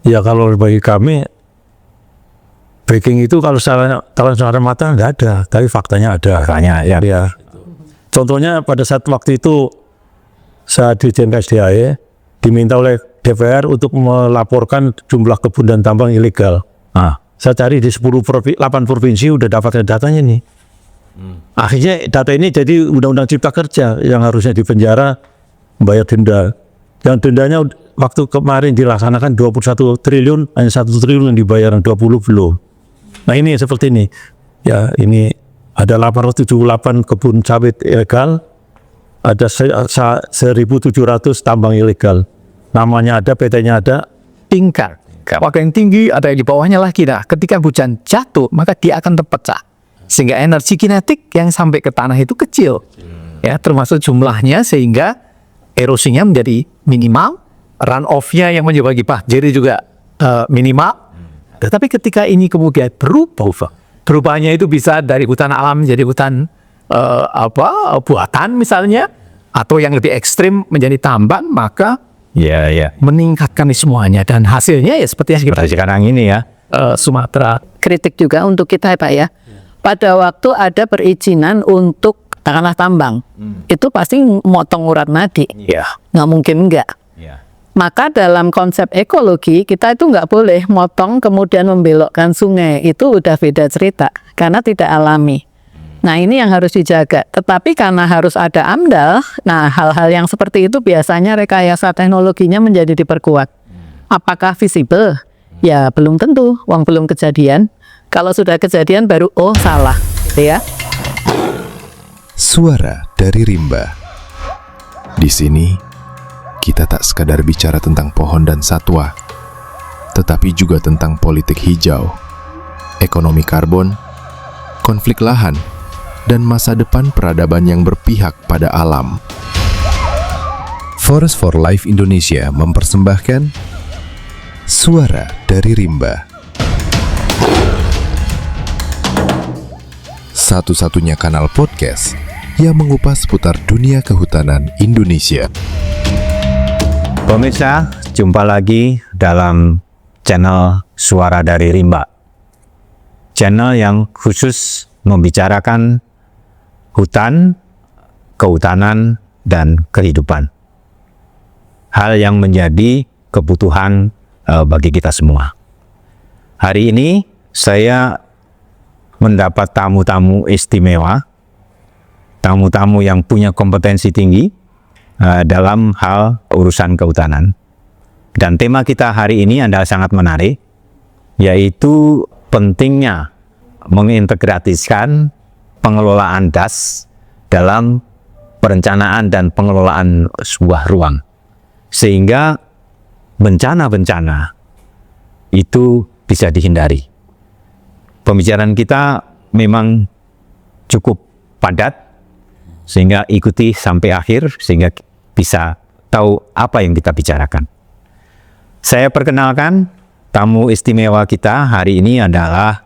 Ya kalau bagi kami backing itu kalau secara mata nggak ada, tapi faktanya ada. Faktanya, ya. Ya. Contohnya pada saat waktu itu saat Dirjen KSDAE diminta oleh DPR untuk melaporkan jumlah kebun dan tambang ilegal. Saya cari di 8 provinsi udah dapat datanya nih. Akhirnya data ini jadi Undang-Undang Cipta Kerja yang harusnya dipenjara, bayar denda. Yang dendanya waktu kemarin dilaksanakan 21 triliun, hanya 1 triliun yang dibayar, 20 belum. Nah ini seperti ini. Ya ini ada 878 kebun sawit ilegal, ada 1.700 tambang ilegal. Namanya ada, PT-nya ada. Tingkat apakah yang tinggi, ada yang di bawahnya lagi. Nah, ketika hujan jatuh, maka dia akan terpecah. Sehingga energi kinetik yang sampai ke tanah itu kecil. Ya, termasuk jumlahnya, sehingga erosinya menjadi minimal, runoff-nya yang menyebabkan banjir juga minimal. Tetapi ketika ini kemudian berubahnya itu bisa dari hutan alam menjadi hutan buatan misalnya, atau yang lebih ekstrim menjadi tambang, maka meningkatkan semuanya. Dan hasilnya ya seperti yang kita sekarang ini ya, Sumatera. Kritik juga untuk kita ya Pak ya. Pada waktu ada perizinan untuk katakanlah tambang, itu pasti motong urat nadi, nggak mungkin enggak. Maka dalam konsep ekologi kita itu nggak boleh motong kemudian membelokkan sungai, itu udah beda cerita karena tidak alami. Nah ini yang harus dijaga. Tetapi karena harus ada AMDAL, nah hal-hal yang seperti itu biasanya rekayasa teknologinya menjadi diperkuat. Apakah visible? Ya belum tentu, wong belum kejadian. Kalau sudah kejadian baru salah, gitu ya. Suara dari Rimba. Di sini kita tak sekadar bicara tentang pohon dan satwa, tetapi juga tentang politik hijau, ekonomi karbon, konflik lahan, dan masa depan peradaban yang berpihak pada alam. Forest for Life Indonesia mempersembahkan Suara dari Rimba. Satu-satunya kanal podcast yang mengupas seputar dunia kehutanan Indonesia. Pemirsa, jumpa lagi dalam channel Suara dari Rimba. Channel yang khusus membicarakan hutan, kehutanan, dan kehidupan. Hal yang menjadi kebutuhan bagi kita semua. Hari ini saya mendapat tamu-tamu istimewa, tamu-tamu yang punya kompetensi tinggi dalam hal urusan kehutanan. Dan tema kita hari ini adalah sangat menarik, yaitu pentingnya mengintegrasikan pengelolaan das dalam perencanaan dan pengelolaan sebuah ruang, sehingga bencana-bencana itu bisa dihindari. Pembicaraan kita memang cukup padat, sehingga ikuti sampai akhir, sehingga bisa tahu apa yang kita bicarakan. Saya perkenalkan tamu istimewa kita hari ini adalah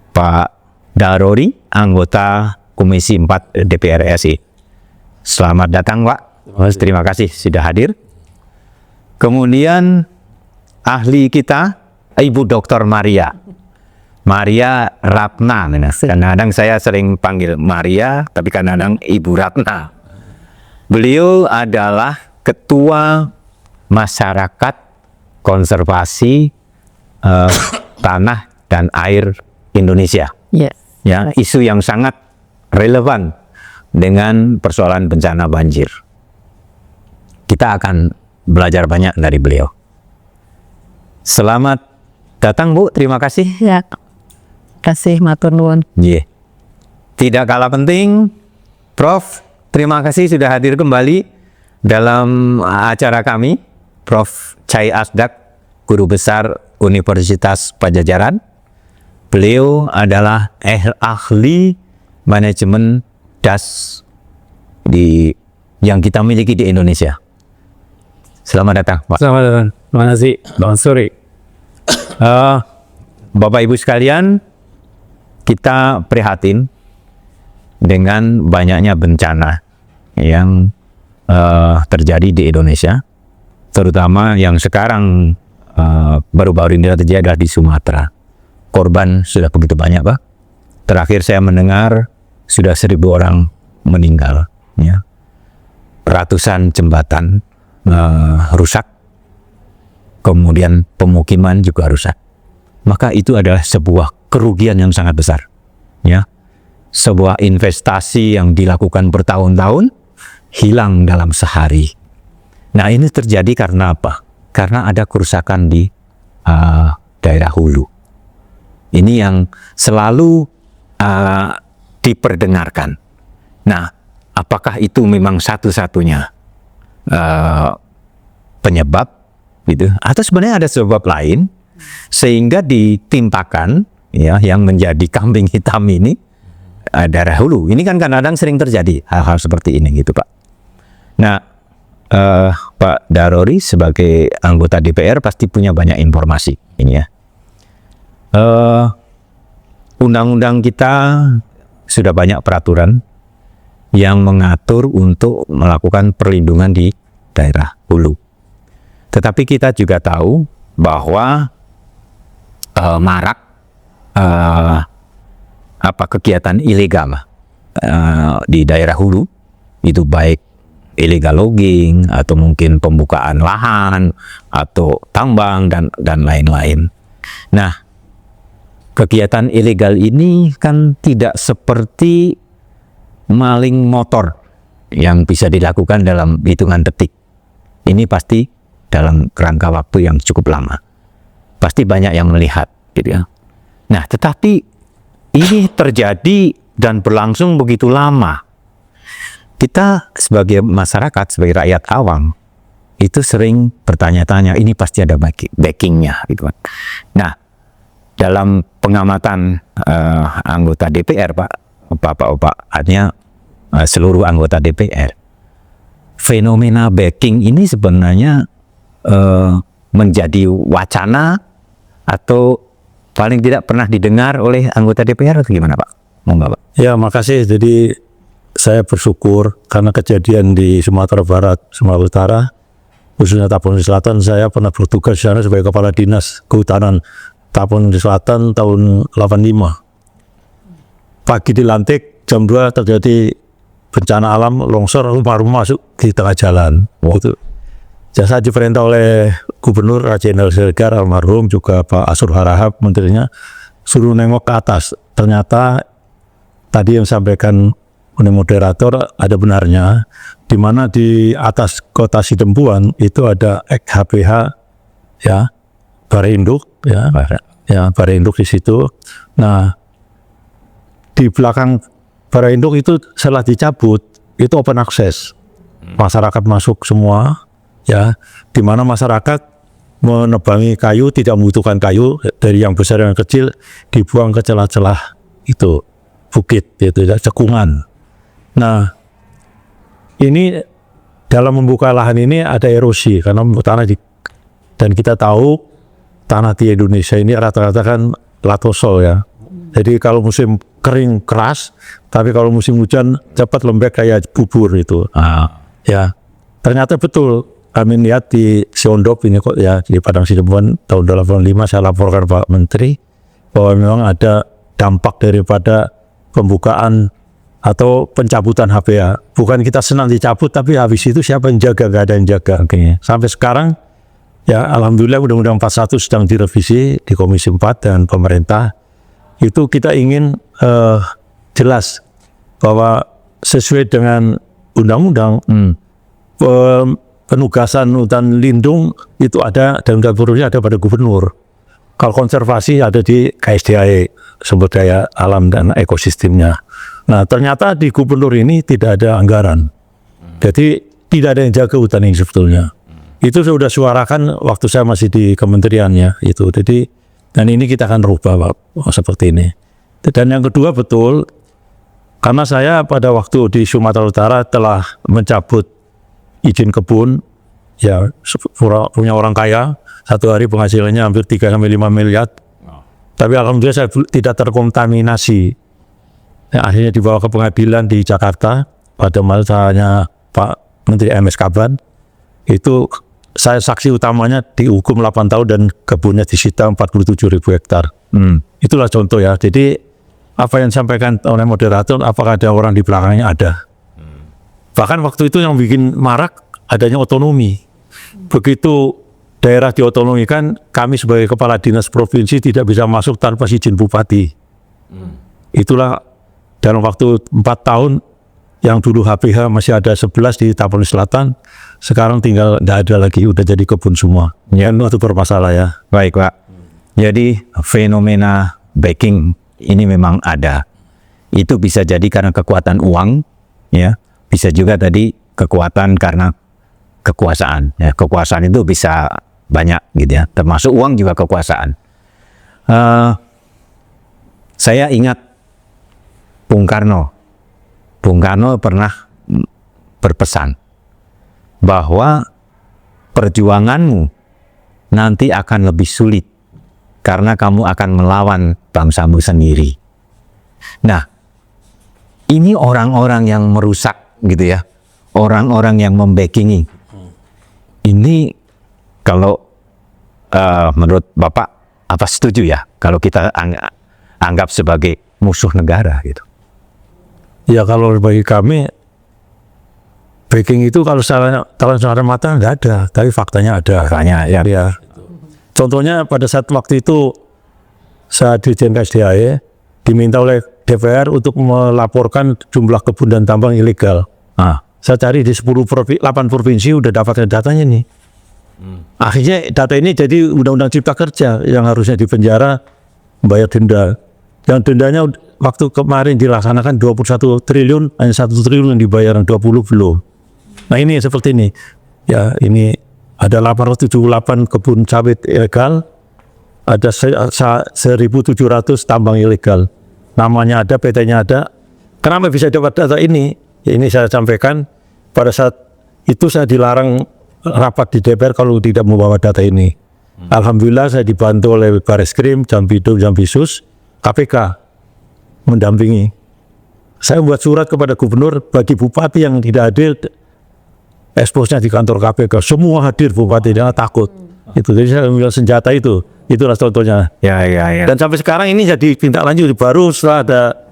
Pak Darori, anggota Komisi 4 DPR RI. Selamat datang Pak, terima kasih sudah hadir. Kemudian ahli kita, Ibu Dr. Maria Ratna. Kadang-kadang saya sering panggil Maria, tapi kadang-kadang Ibu Ratna. Beliau adalah Ketua Masyarakat Konservasi Tanah dan Air Indonesia. Ya, isu yang sangat relevan dengan persoalan bencana banjir. Kita akan belajar banyak dari beliau. Selamat datang Bu, terima kasih. Ya, kasih matur nuwun. Tidak kalah penting, Prof, terima kasih sudah hadir kembali dalam acara kami. Prof Chai Asdak, Guru Besar Universitas Padjadjaran. Beliau adalah ahli manajemen das yang kita miliki di Indonesia. Selamat datang, Pak. Selamat datang. Terima kasih, Bang Suri. Bapak Ibu sekalian, kita prihatin dengan banyaknya bencana yang terjadi di Indonesia, terutama yang sekarang baru-baru ini terjadi adalah di Sumatera. Korban sudah begitu banyak, Pak. Terakhir saya mendengar sudah 1.000 orang meninggal, ya. Ratusan jembatan rusak, kemudian pemukiman juga rusak. Maka itu adalah sebuah kerugian yang sangat besar, ya. Sebuah investasi yang dilakukan bertahun-tahun hilang dalam sehari. Nah, ini terjadi karena apa? Karena ada kerusakan di daerah hulu. Ini yang selalu diperdengarkan. Nah, apakah itu memang satu-satunya penyebab, gitu? Atau sebenarnya ada sebab lain sehingga ditimpakan, ya, yang menjadi kambing hitam ini daerah hulu. Ini kan kadang-kadang sering terjadi hal-hal seperti ini, gitu, Pak. Nah, Pak Darori sebagai anggota DPR pasti punya banyak informasi ini, ya. Undang-undang kita sudah banyak peraturan yang mengatur untuk melakukan perlindungan di daerah hulu. Tetapi kita juga tahu bahwa marak kegiatan ilegal di daerah hulu, itu baik illegal logging atau mungkin pembukaan lahan atau tambang dan lain-lain. Nah, kegiatan ilegal ini kan tidak seperti maling motor yang bisa dilakukan dalam hitungan detik. Ini pasti dalam rangka waktu yang cukup lama. Pasti banyak yang melihat, gitu, ya. Nah, tetapi ini terjadi dan berlangsung begitu lama. Kita sebagai masyarakat, sebagai rakyat awam, itu sering bertanya-tanya, ini pasti ada backingnya, gitu kan. Nah, dalam pengamatan anggota DPR, Pak, Bapak-bapak, artinya seluruh anggota DPR, fenomena backing ini sebenarnya menjadi wacana atau paling tidak pernah didengar oleh anggota DPR atau gimana, Pak? Monggo, Pak. Ya, makasih. Jadi saya bersyukur karena kejadian di Sumatera Barat, Sumatera Utara, khususnya Tapon Selatan, saya pernah bertugas di sana sebagai Kepala Dinas Kehutanan Tapon Selatan tahun 85. Pagi dilantik, jam 2 terjadi bencana alam, longsor, rumah-rumah masuk di tengah jalan. Itu jasa diperintah oleh Gubernur Raja Jenderal Siregar almarhum, juga Pak Asur Harahap menterinya, suruh nengok ke atas. Ternyata tadi yang sampaikan oleh moderator ada benarnya, di mana di atas kota Sidempuan itu ada XHPH, ya, Balai Induk, ya, Balai Induk di situ. Nah, di belakang Balai Induk itu setelah dicabut itu open access, masyarakat masuk semua, ya, di mana masyarakat menebangi kayu, tidak membutuhkan kayu, dari yang besar yang kecil dibuang ke celah-celah itu bukit, itu ya, cekungan. Nah, ini dalam membuka lahan ini ada erosi karena tanah dan kita tahu tanah di Indonesia ini rata-rata kan latosol, ya. Jadi kalau musim kering keras, tapi kalau musim hujan cepat lembek kayak bubur itu. Ya, ternyata betul. Kami lihat di Siondop ini kok, ya, di Padang Sidempuan tahun 85 saya laporkan Pak Menteri bahwa memang ada dampak daripada pembukaan atau pencabutan HPA. Bukan kita senang dicabut, tapi habis itu siapa yang jaga? Gak ada yang jaga. Sampai sekarang, ya, alhamdulillah Undang-Undang 41 sedang direvisi di Komisi 4 dan pemerintah. Itu kita ingin jelas bahwa sesuai dengan undang-undang, penugasan hutan lindung itu ada, dan hutan produksi ada pada gubernur. Kalau konservasi ada di KSDAE, sumber daya alam dan ekosistemnya. Nah, ternyata di gubernur ini tidak ada anggaran. Jadi tidak ada yang jaga hutan ini sebetulnya. Itu sudah suarakan waktu saya masih di kementeriannya itu. Jadi, dan ini kita akan rubah, Pak, seperti ini. Dan yang kedua, betul, karena saya pada waktu di Sumatera Utara telah mencabut izin kebun, ya, punya orang kaya, satu hari penghasilannya hampir 3-5 miliar. Tapi alhamdulillah saya tidak terkontaminasi. Ya, akhirnya dibawa ke pengadilan di Jakarta pada masanya Pak Menteri MS Kaban. Itu saya saksi utamanya dihukum 8 tahun dan kebunnya disita 47.000 hektar. Itulah contoh ya. Jadi apa yang disampaikan oleh moderator, apakah ada orang di belakangnya? Ada. Bahkan waktu itu yang bikin marak adanya otonomi. Begitu daerah diotonomikan, kami sebagai kepala dinas provinsi tidak bisa masuk tanpa izin bupati. Itulah dalam waktu 4 tahun yang dulu HPH masih ada 11 di Tapanuli Selatan, sekarang tinggal tidak ada lagi, udah jadi kebun semua. Ya, itu bermasalah ya. Baik Pak. Jadi fenomena backing ini memang ada. Itu bisa jadi karena kekuatan uang, ya. Bisa juga tadi kekuatan karena kekuasaan. Ya, kekuasaan itu bisa banyak gitu ya. Termasuk uang juga kekuasaan. Saya ingat Bung Karno. Bung Karno pernah berpesan bahwa perjuanganmu nanti akan lebih sulit karena kamu akan melawan bangsamu sendiri. Nah, ini orang-orang yang merusak gitu ya, orang-orang yang membackingi. Ini kalau menurut Bapak apa setuju ya kalau kita anggap sebagai musuh negara gitu? Ya kalau bagi kami backing itu kalau secara mata nggak ada, tapi faktanya ada. Faktanya ya. Ya. Contohnya pada saat waktu itu saat Dirjen KSDAE diminta oleh DPR untuk melaporkan jumlah kebun dan tambang ilegal. Saya cari di 8 provinsi udah dapat datanya nih. Akhirnya data ini jadi Undang-Undang Cipta Kerja yang harusnya dipenjara, bayar denda. Yang dendanya waktu kemarin dilaksanakan 21 triliun, hanya 1 triliun yang dibayar, 20 belum. Nah ini seperti ini. Ya ini ada 878 kebun sawit ilegal, ada 1.700 tambang ilegal. Namanya ada, PT-nya ada. Kenapa bisa dapat data ini? Ini saya sampaikan pada saat itu saya dilarang rapat di DPR kalau tidak membawa data ini. Alhamdulillah saya dibantu oleh Bareskrim, Jampido, Jampisus, KPK mendampingi. Saya buat surat kepada gubernur bagi bupati yang tidak hadir, eksposnya di kantor KPK. Semua hadir bupatinya takut. Itu jadi saya ambil senjata itu. Itulah contohnya. Ya. Dan sampai sekarang ini jadi tindak lanjut baru setelah ada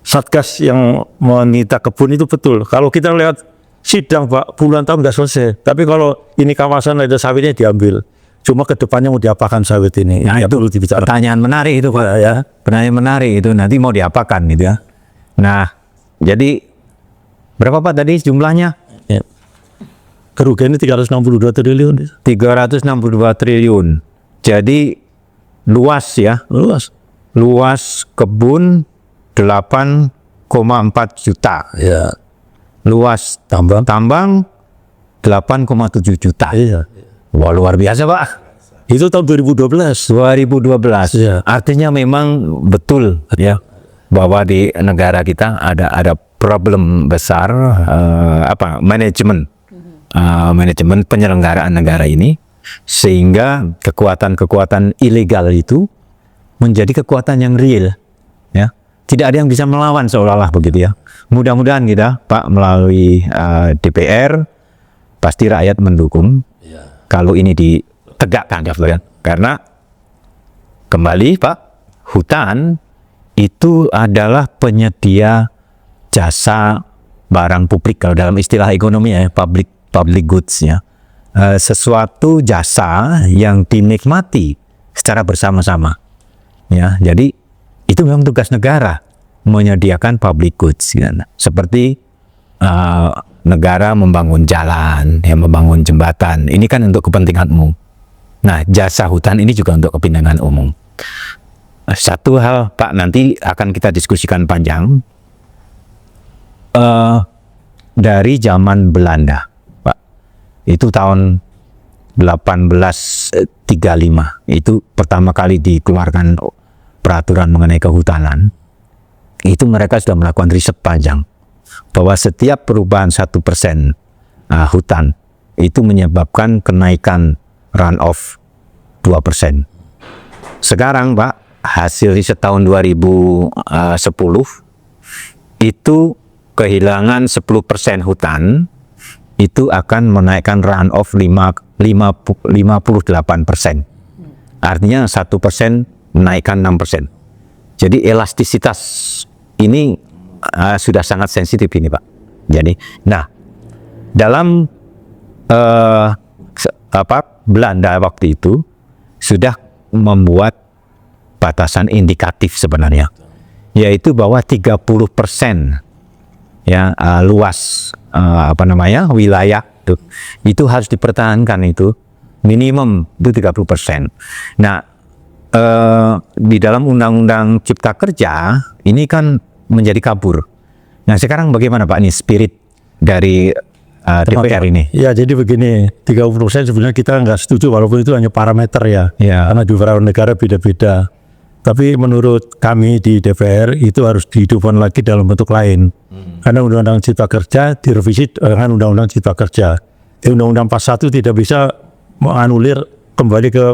Satgas yang menyita kebun itu betul. Kalau kita lihat sidang Pak, puluhan tahun nggak selesai. Tapi kalau ini kawasan ada sawitnya diambil. Cuma kedepannya mau diapakan sawit ini? Nah, itu itu pertanyaan menarik itu Pak ya. Pertanyaan menarik itu nanti mau diapakan gitu ya. Nah, jadi berapa Pak tadi jumlahnya? Ya. Kerugiannya 362 triliun. 362 triliun. Jadi luas ya. Luas kebun 8,4 juta. Ya. Luas tambang 8,7 juta. Iya. Wah, luar biasa Pak. Itu tahun 2012. 2012. Ya. Artinya memang betul ya bahwa di negara kita ada problem besar manajemen penyelenggaraan negara ini, sehingga kekuatan-kekuatan ilegal itu menjadi kekuatan yang real ya. Tidak ada yang bisa melawan seolah-olah begitu ya. Mudah-mudahan kita Pak melalui DPR pasti rakyat mendukung kalau ini ditegakkan ya, karena kembali Pak, hutan itu adalah penyedia jasa barang publik kalau dalam istilah ekonomi ya, public goods ya, sesuatu jasa yang dinikmati secara bersama-sama ya. Jadi itu memang tugas negara menyediakan public goods ya. Seperti negara membangun jalan, ya, membangun jembatan. Ini kan untuk kepentingan umum. Nah, jasa hutan ini juga untuk kepentingan umum. Satu hal, Pak, nanti akan kita diskusikan panjang. Dari zaman Belanda, Pak. Itu tahun 1835. Itu pertama kali dikeluarkan peraturan mengenai kehutanan. Itu mereka sudah melakukan riset panjang bahwa setiap perubahan 1% hutan itu menyebabkan kenaikan runoff 2%. Sekarang Pak, hasil riset tahun 2010 itu kehilangan 10% hutan itu akan menaikkan runoff 58%. Artinya 1% menaikkan 6%. Jadi elastisitas ini sudah sangat sensitif ini, Pak. Jadi, nah dalam Belanda waktu itu sudah membuat batasan indikatif sebenarnya, yaitu bahwa 30% ya luas wilayah itu harus dipertahankan, itu minimum itu 30%. Nah, di dalam Undang-Undang Cipta Kerja ini kan menjadi kabur. Nah, sekarang bagaimana Pak ini spirit dari DPR ini? Ya, jadi begini, 30% sebenarnya kita nggak setuju, walaupun itu hanya parameter ya. Karena di beberapa negara beda-beda. Tapi menurut kami di DPR itu harus dihidupkan lagi dalam bentuk lain. Karena Undang-Undang Cipta Kerja direvisi dengan Undang-Undang Cipta Kerja. Undang-Undang 41 tidak bisa menganulir kembali ke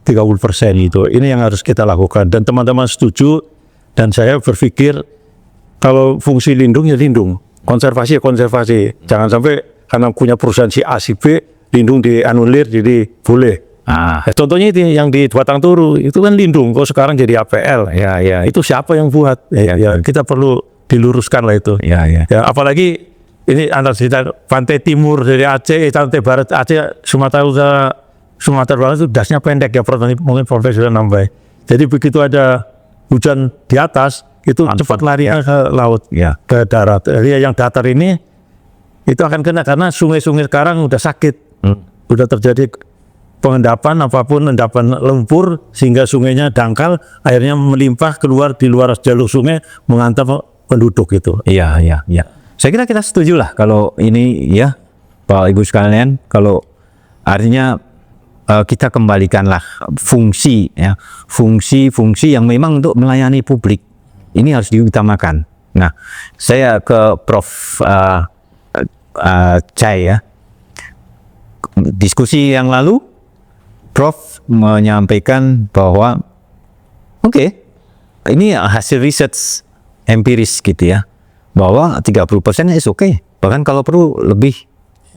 30% itu. Ini yang harus kita lakukan. Dan teman-teman setuju, dan saya berpikir kalau fungsi lindung ya lindung, konservasi ya konservasi. Jangan sampai karena punya perusahaan si A si B, lindung dianulir jadi boleh. Contohnya itu yang di Batang Toru itu kan lindung, kok sekarang jadi APL. Ya. Itu siapa yang buat? Kita perlu diluruskan lah itu. Ya, apalagi ini antara pantai timur dari Aceh, pantai barat Aceh, Sumatera Barat itu dasnya pendek ya, mungkin profesional nambah. Jadi begitu ada hujan di atas itu cepat lari ke laut, ke darat. Jadi yang datar ini itu akan kena karena sungai-sungai sekarang udah sakit, udah terjadi pengendapan endapan lumpur sehingga sungainya dangkal, akhirnya melimpah keluar di luar jalur sungai menghantam penduduk itu. Iya. Saya kira kita setuju lah kalau ini ya, Pak Ibu sekalian, kalau artinya kita kembalikanlah fungsi yang memang untuk melayani publik ini harus diutamakan. Nah, saya ke Prof. Chai ya. Diskusi yang lalu Prof menyampaikan bahwa ini hasil riset empiris gitu ya, bahwa 30% is oke, bahkan kalau perlu lebih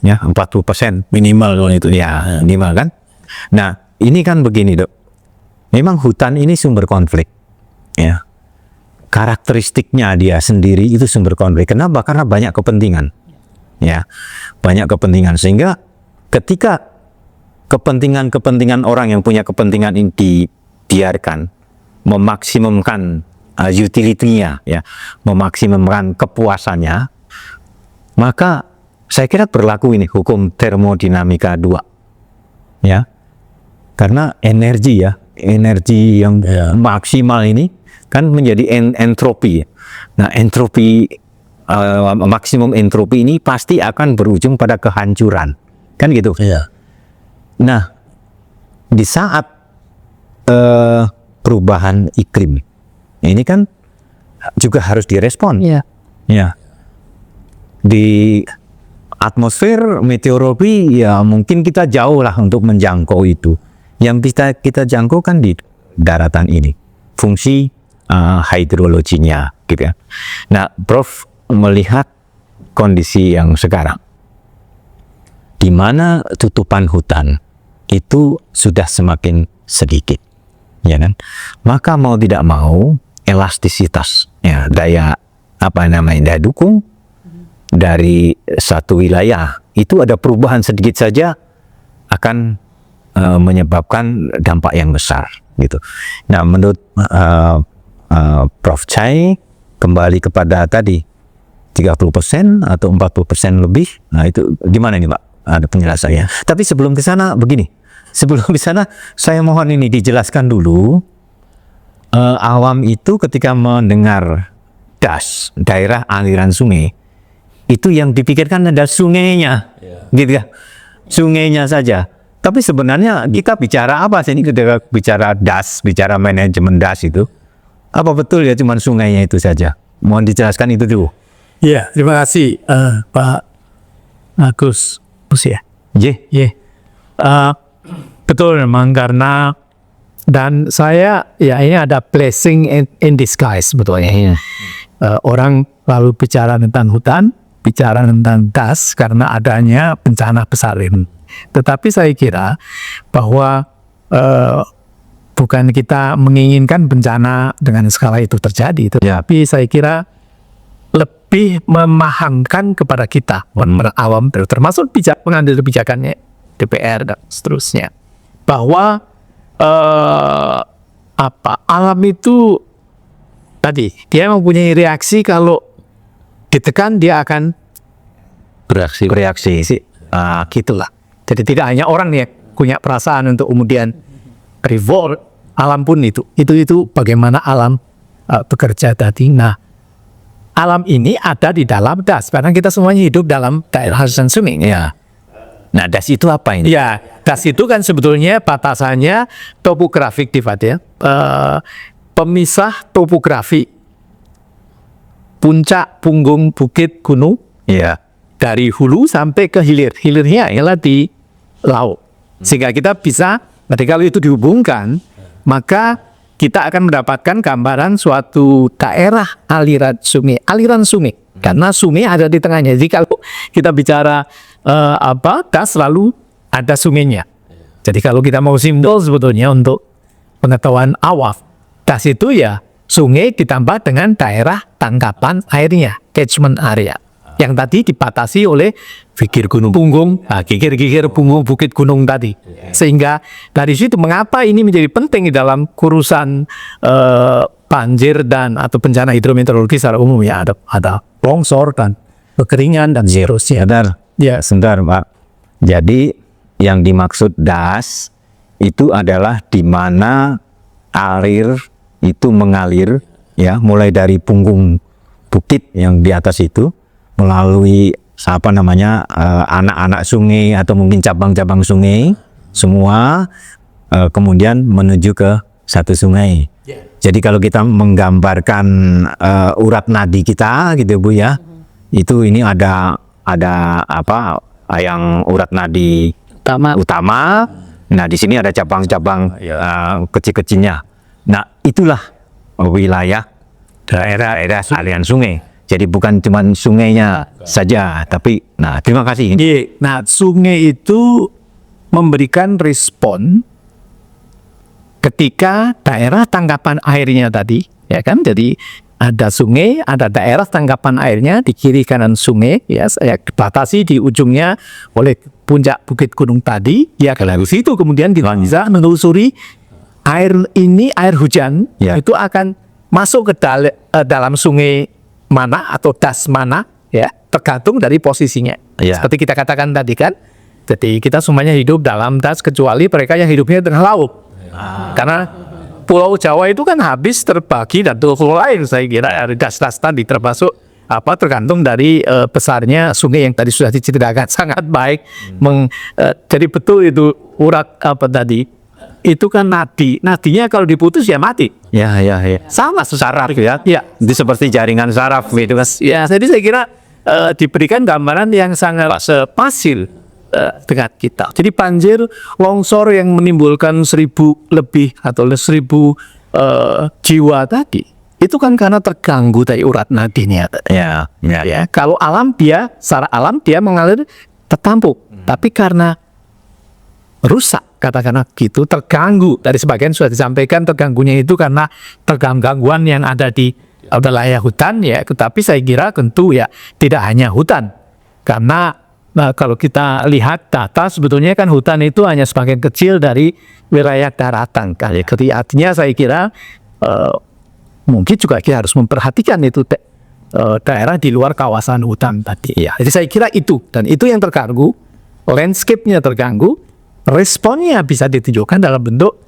ya, 40% minimal kalau itu ya, minimal kan. Nah, ini kan begini Dok, memang hutan ini sumber konflik ya, karakteristiknya dia sendiri itu sumber konflik. Kenapa? Karena banyak kepentingan ya, banyak kepentingan, sehingga ketika kepentingan orang yang punya kepentingan ini dibiarkan memaksimumkan utility-nya ya, memaksimumkan kepuasannya, maka saya kira berlaku ini hukum termodinamika 2 ya, karena energi yang maksimal ini kan menjadi entropi. Nah, entropi maksimum entropi ini pasti akan berujung pada kehancuran, kan gitu. Nah, di saat perubahan iklim ini kan juga harus direspon. Di atmosfer meteorologi ya mungkin kita jauh lah untuk menjangkau itu. Yang bisa kita jangkau kan di daratan ini, fungsi hidrologinya gitu ya. Nah, Prof melihat kondisi yang sekarang, di mana tutupan hutan itu sudah semakin sedikit, ya kan? Maka mau tidak mau elastisitas, ya, daya dukung dari satu wilayah itu ada perubahan sedikit saja akan menyebabkan dampak yang besar, gitu. Nah, menurut Prof Chai, kembali kepada tadi 30% atau 40% lebih, nah itu gimana nih Pak? Ada penjelasannya. Tapi sebelum ke sana begini. Sebelum di sana, saya mohon ini dijelaskan dulu. Awam itu ketika mendengar DAS, daerah aliran sungai, itu yang dipikirkan adalah sungainya, gitu ya, sungainya saja. Tapi sebenarnya kita bicara apa sih ini ketika bicara DAS, bicara manajemen DAS itu? Apa betul ya cuma sungainya itu saja? Mohon dijelaskan itu dulu. Ya, terima kasih Pak Agus. Betul memang, karena dan saya ya ini ada blessing in disguise sebetulnya. Orang lalu bicara tentang hutan, bicara tentang das karena adanya bencana besar ini. Tetapi saya kira bahwa bukan kita menginginkan bencana dengan skala itu terjadi, tetapi saya kira lebih memahamkan kepada kita, orang awam, termasuk pengambil kebijakannya DPR dan seterusnya, bahwa alam itu tadi dia mempunyai reaksi, kalau ditekan dia akan bereaksi. Gitulah. Jadi tidak hanya orang yang punya perasaan untuk kemudian revolt, alam pun itu bagaimana alam bekerja tadi. Nah, alam ini ada di dalam das, karena kita semuanya hidup dalam daerah dan sungai. Ya. Nah, das itu apa ini? Ya, das itu kan sebetulnya batasannya topografik, ya. Pemisah topografi puncak, punggung, bukit, gunung. Ya. Dari hulu sampai ke hilir. Hilirnya ialah di laut. Sehingga kita bisa, nanti kalau itu dihubungkan, maka kita akan mendapatkan gambaran suatu daerah aliran sungai. Karena sungai ada di tengahnya. Jadi kalau kita bicara das, selalu ada sungainya. Jadi kalau kita mau simbol sebetulnya untuk pengetahuan awam, das itu ya sungai ditambah dengan daerah tangkapan airnya, catchment area, yang tadi dibatasi oleh gigir gunung punggung, gigir punggung bukit gunung tadi. Sehingga dari situ mengapa ini menjadi penting di dalam urusan banjir dan atau bencana hidrometeorologi secara umum, ya ada longsor dan kekeringan dan seterusnya. Sebentar Pak. Jadi yang dimaksud das itu adalah di mana air itu mengalir, ya, mulai dari punggung bukit yang di atas itu, melalui anak-anak sungai atau mungkin cabang-cabang sungai semua, kemudian menuju ke satu sungai. Jadi kalau kita menggambarkan urat nadi kita gitu Bu ya, itu ini ada yang urat nadi utama. Nah, di sini ada cabang-cabang kecil-kecilnya. Nah, itulah wilayah daerah aliran sungai. Jadi bukan cuma sungainya saja, tapi terima kasih. Nah, sungai itu memberikan respon ketika daerah tangkapan airnya tadi, ya kan? Jadi ada sungai, ada daerah tangkapan airnya di kiri kanan sungai, ya, saya dibatasi di ujungnya oleh puncak bukit gunung tadi. Ya, kalau situ kemudian kita bisa menelusuri air hujan, ya, itu akan masuk ke dalam sungai mana atau das mana, ya, tergantung dari posisinya. Ya. Seperti kita katakan tadi kan, jadi kita semuanya hidup dalam das kecuali mereka yang hidupnya di tengah laut. Karena Pulau Jawa itu kan habis terbagi dan pulau lain, saya kira dari das-das tadi, termasuk tergantung dari besarnya sungai yang tadi sudah diceritakan sangat baik. Jadi betul itu urat tadi itu kan nadinya kalau diputus ya mati. Ya. Sama Saraf ya. Itu seperti jaringan saraf gitu kan. Ya, jadi saya kira diberikan gambaran yang sangat sepasil dengan kita. Jadi banjir, longsor yang menimbulkan 1.000 lebih atau 1.000 jiwa tadi, itu kan karena terganggu dari urat nadinya. Ya. Kalau secara alam dia mengalir tertampung, tapi karena rusak, katakanlah gitu, terganggu. Dari sebagian sudah disampaikan terganggunya itu karena gangguan yang ada di wilayah hutan, ya. Tetapi saya kira tentu ya tidak hanya hutan, karena kalau kita lihat data sebetulnya kan hutan itu hanya sebagian kecil dari wilayah daratan kan. Jadi artinya saya kira mungkin juga kita harus memperhatikan itu daerah di luar kawasan hutan tadi. Ya. Jadi saya kira itu, dan itu yang terganggu, landscape-nya terganggu, responnya bisa ditunjukkan dalam bentuk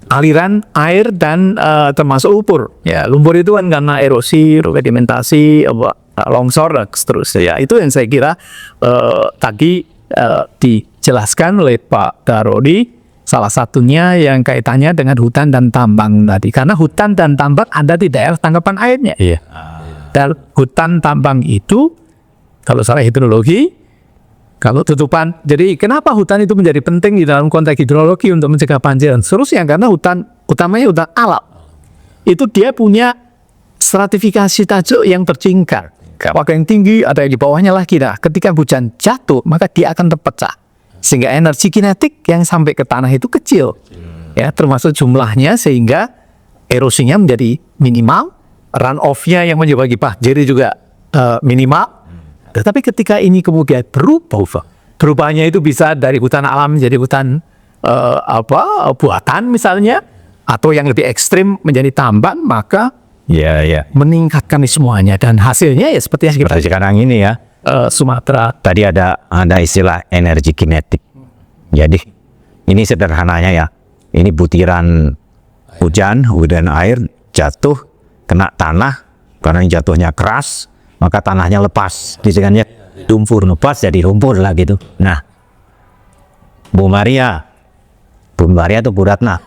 aliran air dan termasuk lumpur. Ya, lumpur itu kan karena erosi, sedimentasi, longsor dan seterusnya. Ya, itu yang saya kira tadi dijelaskan oleh Pak Darodi, salah satunya yang kaitannya dengan hutan dan tambang tadi. Karena hutan dan tambang ada di daerah tangkapan airnya. Iya. Dan hutan tambang itu kalau salah hidrologi, kalau tutupan. Jadi kenapa hutan itu menjadi penting di dalam konteks hidrologi untuk mencegah banjir dan seterusnya? Karena hutan utamanya hutan alam itu dia punya stratifikasi tajuk yang berjingkar. Apakah yang tinggi, ada yang di bawahnya lagi. Nah, ketika hujan jatuh, maka dia akan terpecah. Sehingga energi kinetik yang sampai ke tanah itu kecil. Ya, termasuk jumlahnya, sehingga erosinya menjadi minimal, runoff-nya yang menyebabkan banjir juga minimal. Tetapi ketika ini kemudian perubahannya itu bisa dari hutan alam menjadi hutan buatan misalnya, atau yang lebih ekstrim menjadi tambang, maka meningkatkan semuanya, dan hasilnya ya seperti yang kita Seperti sekarang ini ya. Sumatera. Tadi ada istilah energi kinetik. Jadi ini sederhananya ya. Ini butiran hujan air jatuh kena tanah, karena jatuhnya keras, maka tanahnya lepas, disebutnya lumpur, lepas jadi lumpur lah gitu. Nah, Bu Maria atau Bu Ratna?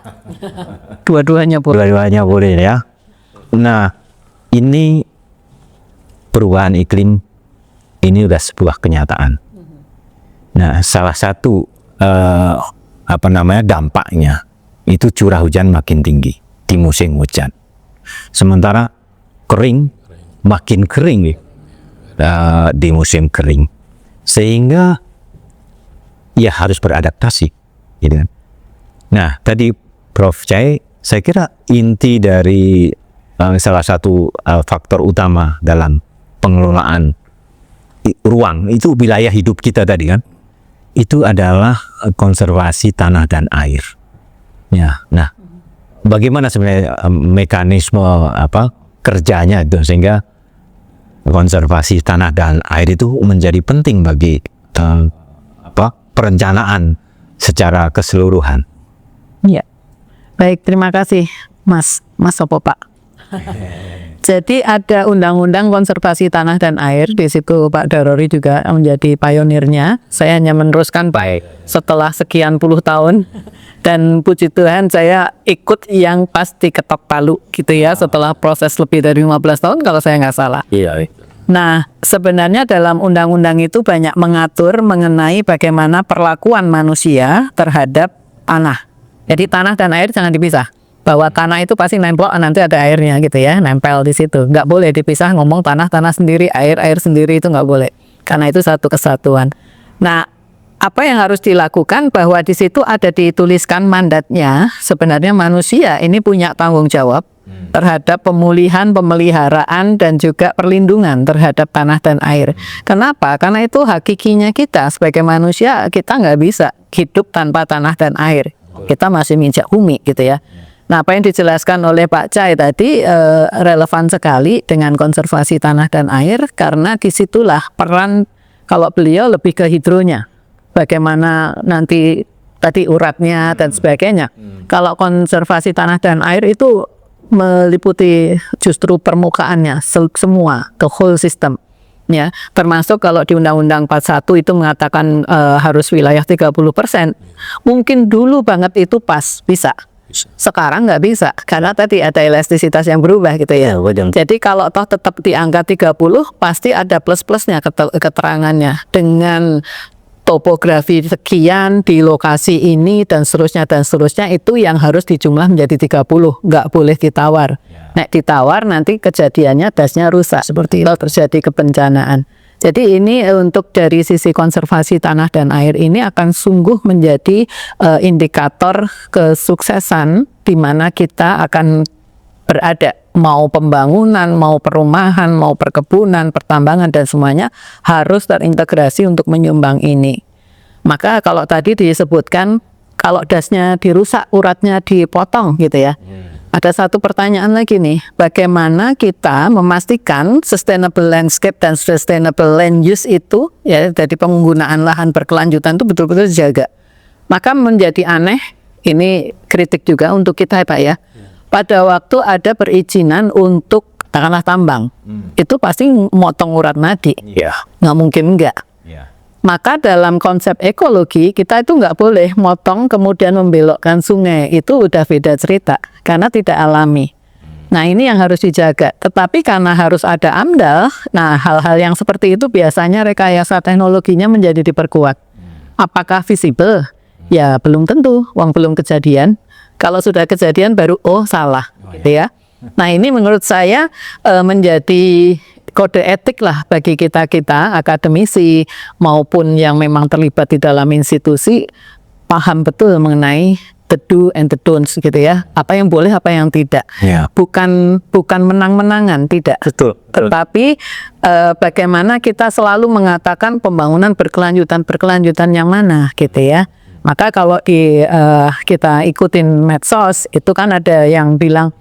Dua-duanya boleh. Dua-duanya boleh ya. Nah, ini perubahan iklim ini udah sebuah kenyataan. Nah, salah satu dampaknya itu curah hujan makin tinggi di musim hujan. Sementara makin kering di musim kering, sehingga ya harus beradaptasi, gitu kan. Nah, tadi Prof. Chai, saya kira inti dari salah satu faktor utama dalam pengelolaan ruang itu wilayah hidup kita tadi kan, itu adalah konservasi tanah dan air. Ya, nah, bagaimana sebenarnya mekanisme kerjanya itu sehingga konservasi tanah dan air itu menjadi penting bagi perencanaan secara keseluruhan. Ya, baik, terima kasih Mas Sopo Pak. Jadi ada Undang-Undang Konservasi Tanah dan Air, di situ Pak Darori juga menjadi pionirnya. Saya hanya meneruskan setelah sekian puluh tahun, dan puji Tuhan saya ikut yang pasti ketok palu gitu ya, setelah proses lebih dari 15 tahun kalau saya nggak salah. Iya. Nah, sebenarnya dalam undang-undang itu banyak mengatur mengenai bagaimana perlakuan manusia terhadap tanah. Jadi tanah dan air jangan dipisah. Bahwa tanah itu pasti nempel, nanti ada airnya gitu ya, nempel di situ. Nggak boleh dipisah, ngomong tanah sendiri, air sendiri, itu nggak boleh. Karena itu satu kesatuan. Nah, apa yang harus dilakukan, bahwa di situ ada dituliskan mandatnya, sebenarnya manusia ini punya tanggung jawab terhadap pemulihan, pemeliharaan, dan juga perlindungan terhadap tanah dan air. Kenapa? Karena itu hakikinya kita sebagai manusia, kita nggak bisa hidup tanpa tanah dan air. Kita masih minjak bumi gitu ya. Nah, apa yang dijelaskan oleh Pak Chai tadi relevan sekali dengan konservasi tanah dan air, karena disitulah peran, kalau beliau lebih ke hidronya, bagaimana nanti tadi uratnya dan sebagainya. Kalau konservasi tanah dan air itu meliputi justru permukaannya semua, the whole system. Ya, termasuk kalau di Undang-Undang 41 itu mengatakan harus wilayah 30%. Mungkin dulu banget itu pas bisa. Sekarang nggak bisa, karena tadi ada elastisitas yang berubah gitu ya. Jadi kalau toh tetap di angka 30, pasti ada plus-plusnya keterangannya. Dengan topografi sekian di lokasi ini dan seterusnya, itu yang harus dijumlah menjadi 30. Nggak boleh ditawar. Nek ditawar nanti kejadiannya dasnya rusak. Seperti itu terjadi kebencanaan. Jadi ini untuk dari sisi konservasi tanah dan air ini akan sungguh menjadi indikator kesuksesan di mana kita akan berada. Mau pembangunan, mau perumahan, mau perkebunan, pertambangan, dan semuanya harus terintegrasi untuk menyumbang ini. Maka kalau tadi disebutkan, kalau dasnya dirusak, uratnya dipotong gitu ya. Ada satu pertanyaan lagi nih, bagaimana kita memastikan sustainable landscape dan sustainable land use itu, ya, dari penggunaan lahan berkelanjutan itu betul-betul dijaga. Maka menjadi aneh, ini kritik juga untuk kita Pak ya. Pada waktu ada perizinan untuk katakanlah tambang, itu pasti motong urat nadi, nggak mungkin enggak. Maka dalam konsep ekologi kita itu nggak boleh motong kemudian membelokkan sungai, itu udah beda cerita karena tidak alami. Nah ini yang harus dijaga. Tetapi karena harus ada AMDAL, nah hal-hal yang seperti itu biasanya rekayasa teknologinya menjadi diperkuat. Apakah visible? Ya belum tentu, uang belum kejadian. Kalau sudah kejadian baru salah, gitu ya. Nah ini menurut saya menjadi kode etik lah bagi kita akademisi maupun yang memang terlibat di dalam institusi, paham betul mengenai the do and the don'ts gitu ya. Apa yang boleh, apa yang tidak. Ya. Bukan menang-menangan, tidak. Betul. Tetapi bagaimana kita selalu mengatakan pembangunan berkelanjutan yang mana gitu ya. Maka kalau kita ikutin medsos itu kan ada yang bilang,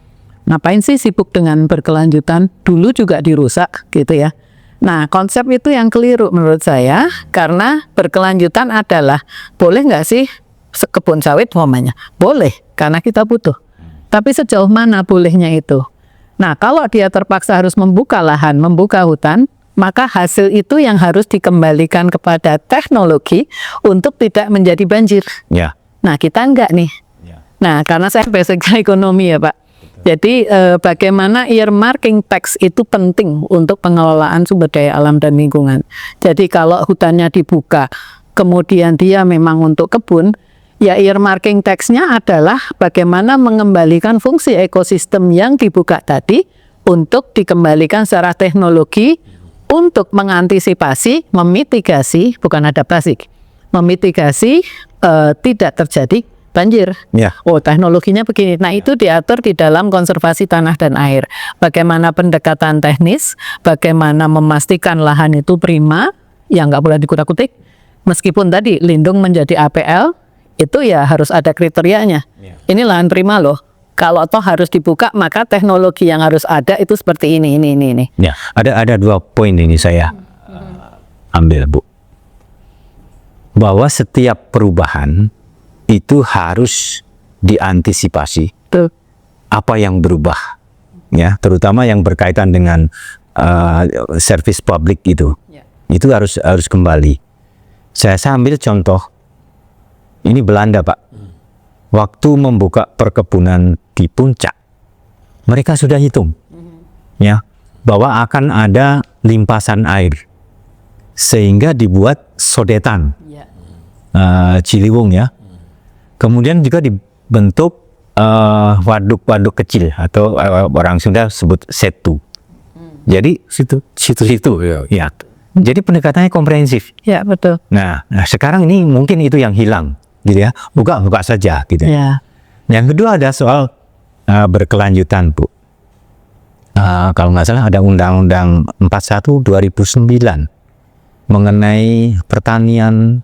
ngapain sih sibuk dengan berkelanjutan, dulu juga dirusak gitu ya. Nah, konsep itu yang keliru menurut saya, karena berkelanjutan adalah boleh nggak sih kebun sawit umpamanya? Boleh, karena kita butuh. Tapi sejauh mana bolehnya itu? Nah, kalau dia terpaksa harus membuka lahan, membuka hutan, maka hasil itu yang harus dikembalikan kepada teknologi untuk tidak menjadi banjir. Ya. Nah, kita enggak nih. Nah, karena saya basicnya ekonomi ya Pak. Jadi bagaimana earmarking tax itu penting untuk pengelolaan sumber daya alam dan lingkungan. Jadi kalau hutannya dibuka, kemudian dia memang untuk kebun, ya earmarking tax-nya adalah bagaimana mengembalikan fungsi ekosistem yang dibuka tadi untuk dikembalikan secara teknologi untuk mengantisipasi, memitigasi, bukan adaptasi, memitigasi tidak terjadi banjir. Ya. Oh, teknologinya begini. Nah, itu diatur di dalam konservasi tanah dan air. Bagaimana pendekatan teknis, bagaimana memastikan lahan itu prima, yang nggak boleh dikutak-kutik. Meskipun tadi lindung menjadi APL, itu ya harus ada kriterianya. Ini lahan prima loh. Kalau toh harus dibuka, maka teknologi yang harus ada itu seperti ini. Ya, ada 2 poin ini saya ambil, Bu. Bahwa setiap perubahan itu harus diantisipasi. Tuh. Apa yang berubah, ya, terutama yang berkaitan dengan service publik itu harus kembali. Saya ambil contoh, ini Belanda Pak, waktu membuka perkebunan di Puncak, mereka sudah hitung, ya, bahwa akan ada limpasan air, sehingga dibuat sodetan, Ciliwung ya. Kemudian juga dibentuk waduk-waduk kecil atau orang Sunda sebut setu. Jadi situ ya. Jadi pendekatannya komprehensif. Ya, betul. Nah, sekarang ini mungkin itu yang hilang, gitu ya. Buka saja, gitu. Ya. Yang kedua ada soal berkelanjutan, Bu. Kalau nggak salah ada Undang-Undang 41 2009 mengenai pertanian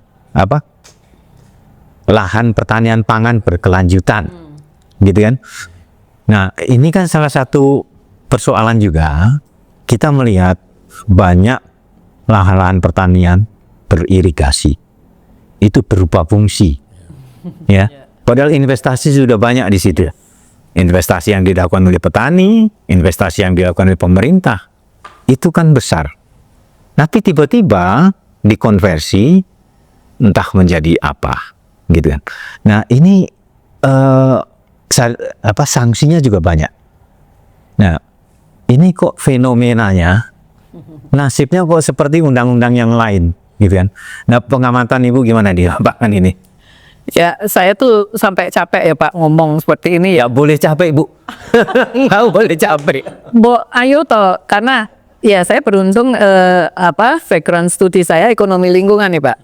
lahan pertanian pangan berkelanjutan, gitu kan. Nah, ini kan salah satu persoalan juga. Kita melihat banyak lahan-lahan pertanian beririgasi itu berupa fungsi, ya. Padahal investasi sudah banyak di situ. Investasi yang dilakukan oleh petani, investasi yang dilakukan oleh pemerintah, itu kan besar. Tapi tiba-tiba dikonversi entah menjadi apa, gitu kan. Nah, ini sanksinya juga banyak. Nah, ini kok fenomenanya nasibnya kok seperti undang-undang yang lain, gitu kan. Nah, pengamatan Ibu gimana dia, Pak, kan ini? Ya, saya tuh sampai capek ya Pak ngomong seperti ini ya. Ya boleh capek, Bu. Nggak boleh capek. Bu, ayo toh, karena ya saya beruntung background studi saya ekonomi lingkungan nih Pak.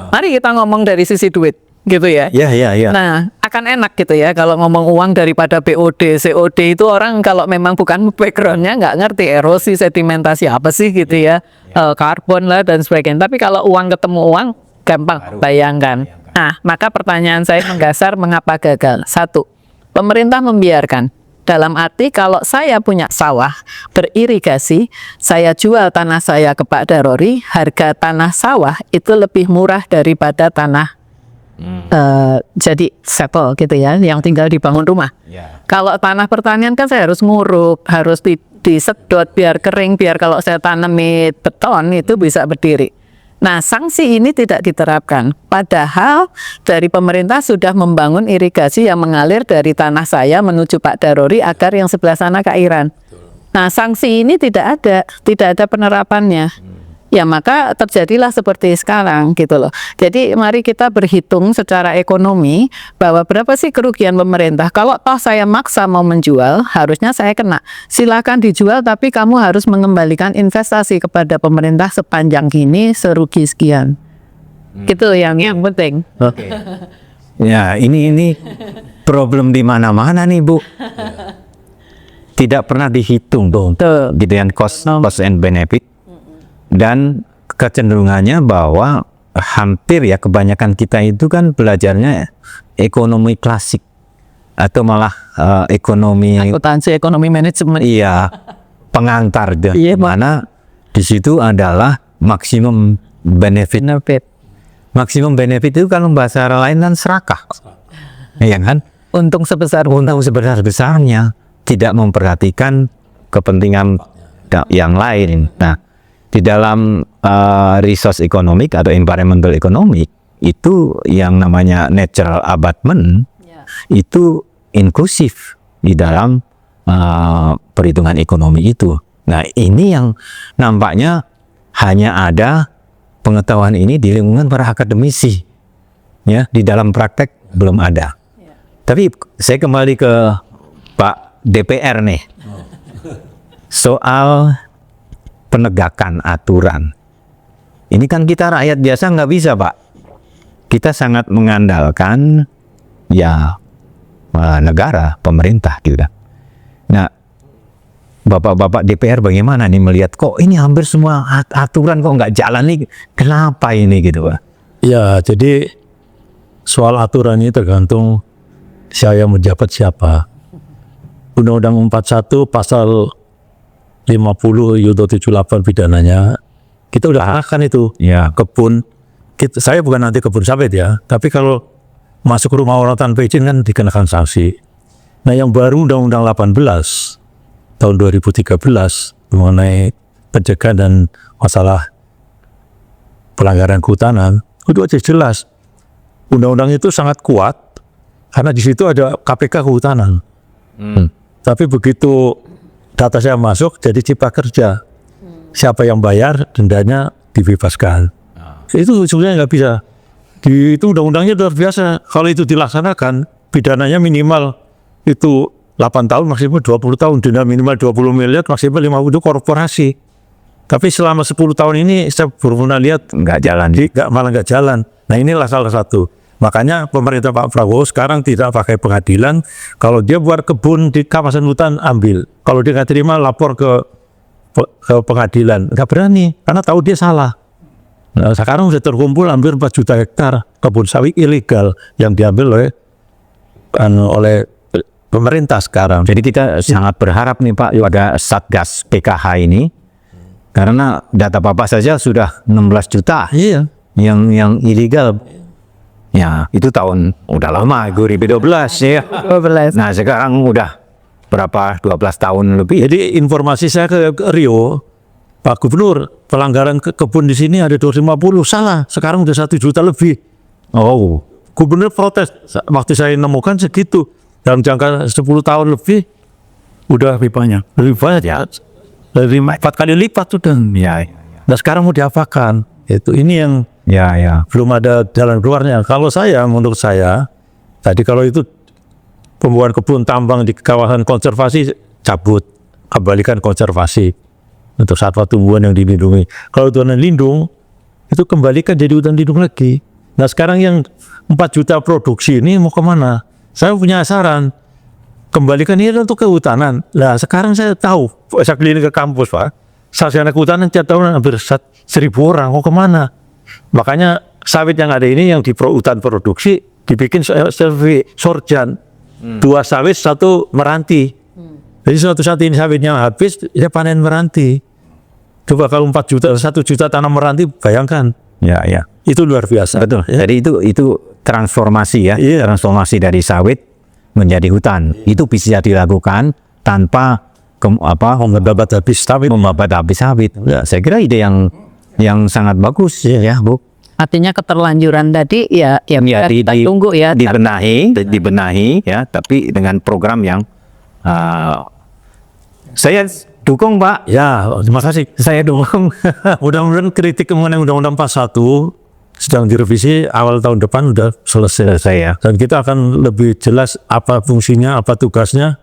Mari kita ngomong dari sisi duit, gitu ya. Ya. Nah, akan enak gitu ya kalau ngomong uang daripada BOD, COD itu orang kalau memang bukan backgroundnya nggak ngerti erosi, sedimentasi apa sih gitu ya, karbon lah dan sebagainya. Tapi kalau uang ketemu uang, gampang bayangkan. Nah, maka pertanyaan saya menggasar mengapa gagal? 1, pemerintah membiarkan. Dalam arti kalau saya punya sawah beririgasi, saya jual tanah saya ke Pak Darori, harga tanah sawah itu lebih murah daripada tanah jadi settle gitu ya, yang tinggal dibangun rumah. Kalau tanah pertanian kan saya harus nguruk, harus disedot biar kering, biar kalau saya tanami beton itu bisa berdiri. Nah, sanksi ini tidak diterapkan. Padahal dari pemerintah sudah membangun irigasi yang mengalir dari tanah saya menuju Pak Darori agar yang sebelah sana keairan. Nah, sanksi ini tidak ada penerapannya. ya maka terjadilah seperti sekarang gitu loh. Jadi mari kita berhitung secara ekonomi bahwa berapa sih kerugian pemerintah. Kalau toh saya maksa mau menjual, harusnya saya kena. Silakan dijual, tapi kamu harus mengembalikan investasi kepada pemerintah sepanjang ini serugi sekian. Gitu yang penting. Ya, ini problem di mana-mana nih, Bu. Tidak pernah dihitung tuh, gitu kan, cost and benefit. Dan kecenderungannya bahwa hampir ya kebanyakan kita itu kan belajarnya ekonomi klasik atau malah ekonomi Akuntansi, ekonomi manajemen. iya pengantar deh. Iya, Pak. Mana di situ adalah maksimum benefit. Maksimum benefit itu kalau bahasa lain kan serakah, ya kan? Untung sebesar-besarnya, tidak memperhatikan kepentingan yang lain. Nah, di dalam resource economic atau environmental economic itu yang namanya natural abundance itu inklusif di dalam perhitungan ekonomi itu. Nah, ini yang nampaknya hanya ada pengetahuan ini di lingkungan para akademisi, ya, di dalam praktek belum ada. Tapi saya kembali ke Pak DPR nih, soal penegakan aturan. Ini kan kita rakyat biasa nggak bisa, Pak. Kita sangat mengandalkan ya negara, pemerintah gitu kan. Nah, Bapak-bapak DPR bagaimana nih melihat kok ini hampir semua aturan kok nggak jalan nih, kenapa ini gitu, Pak? Ya, jadi soal aturan ini tergantung saya menjabat siapa. Undang-Undang 41 pasal 50 Yudo 78 pidananya kita udah arahkan itu. Ya. Kebun, saya bukan nanti kebun sawit ya, tapi kalau masuk rumah orang tanpa izin kan dikenakan sanksi. Nah, yang baru Undang-Undang 18 tahun 2013 mengenai pencegahan dan masalah pelanggaran kehutanan itu aja jelas. Undang-undang itu sangat kuat karena di situ ada KPK kehutanan. Tapi begitu data saya masuk jadi cipta kerja, siapa yang bayar dendanya dibebaskan. Itu sebenarnya nggak bisa. Itu undang-undangnya luar biasa. Kalau itu dilaksanakan, pidananya minimal itu 8 tahun, maksimal 20 tahun, denda minimal 20 miliar, maksimal 50 itu korporasi. Tapi selama 10 tahun ini saya baru pernah lihat Nggak jalan. malah nggak jalan. Nah, inilah salah satu. Makanya pemerintah Pak Prabowo sekarang tidak pakai pengadilan. Kalau dia buat kebun di kawasan hutan, ambil. Kalau dia nggak terima, lapor ke pengadilan. Nggak berani, karena tahu dia salah. Nah, sekarang sudah terkumpul hampir 4 juta hektar kebun sawit ilegal yang diambil oleh pemerintah sekarang. Jadi kita sangat berharap nih Pak pada Satgas PKH ini, karena data Bapak saja sudah 16 juta Iya. yang ilegal. Ya, itu tahun udah lama 2012 ya. 12. Nah, sekarang udah berapa 12 tahun lebih. Jadi informasi saya ke Rio, Pak Gubernur, pelanggaran kebun di sini ada 250, salah. Sekarang udah 1 juta lebih. Oh, Gubernur protes. Waktu saya nemukan segitu. Dalam jangka 10 tahun lebih, udah lebih banyak ya. Dari 4 kali lipat sudah. ya, Nah, sekarang mau diapakan? Ini yang ya. belum ada jalan keluarnya. Menurut saya, tadi kalau itu pembuatan kebun tambang di kawasan konservasi, cabut, kembalikan konservasi untuk satwa tumbuhan yang dilindungi. Kalau hutan lindung, itu kembalikan jadi hutan lindung lagi. Nah, sekarang yang 4 juta produksi ini mau kemana? Saya punya saran, kembalikan ini untuk kehutanan. Nah, sekarang saya tahu, saya keliling ke kampus, Pak, sarjana kehutanan tiap tahun hampir 1.000 orang, mau kemana? Makanya sawit yang ada ini yang di hutan produksi dibikin survei sorjan, 2 sawit 1 meranti. Jadi suatu saat ini sawitnya habis, ya panen meranti. Coba kalau 4 juta, 1 juta tanam meranti, bayangkan. Ya. Itu luar biasa. Betul. Ya. Jadi itu transformasi ya, Iya. transformasi dari sawit menjadi hutan. Itu bisa dilakukan tanpa Membabat habis sawit. membabat habis sawit. Ya, saya kira ide yang sangat bagus ya, Bu. Artinya keterlanjuran tadi ya Ya, kita tunggu ya. dibenahi ya, tapi dengan program yang saya dukung Pak. Ya, terima kasih. Saya dukung. Mudah-mudahan kritik mengenai Undang-Undang 41 sedang direvisi awal tahun depan udah selesai. Saya. Dan kita akan lebih jelas apa fungsinya, apa tugasnya.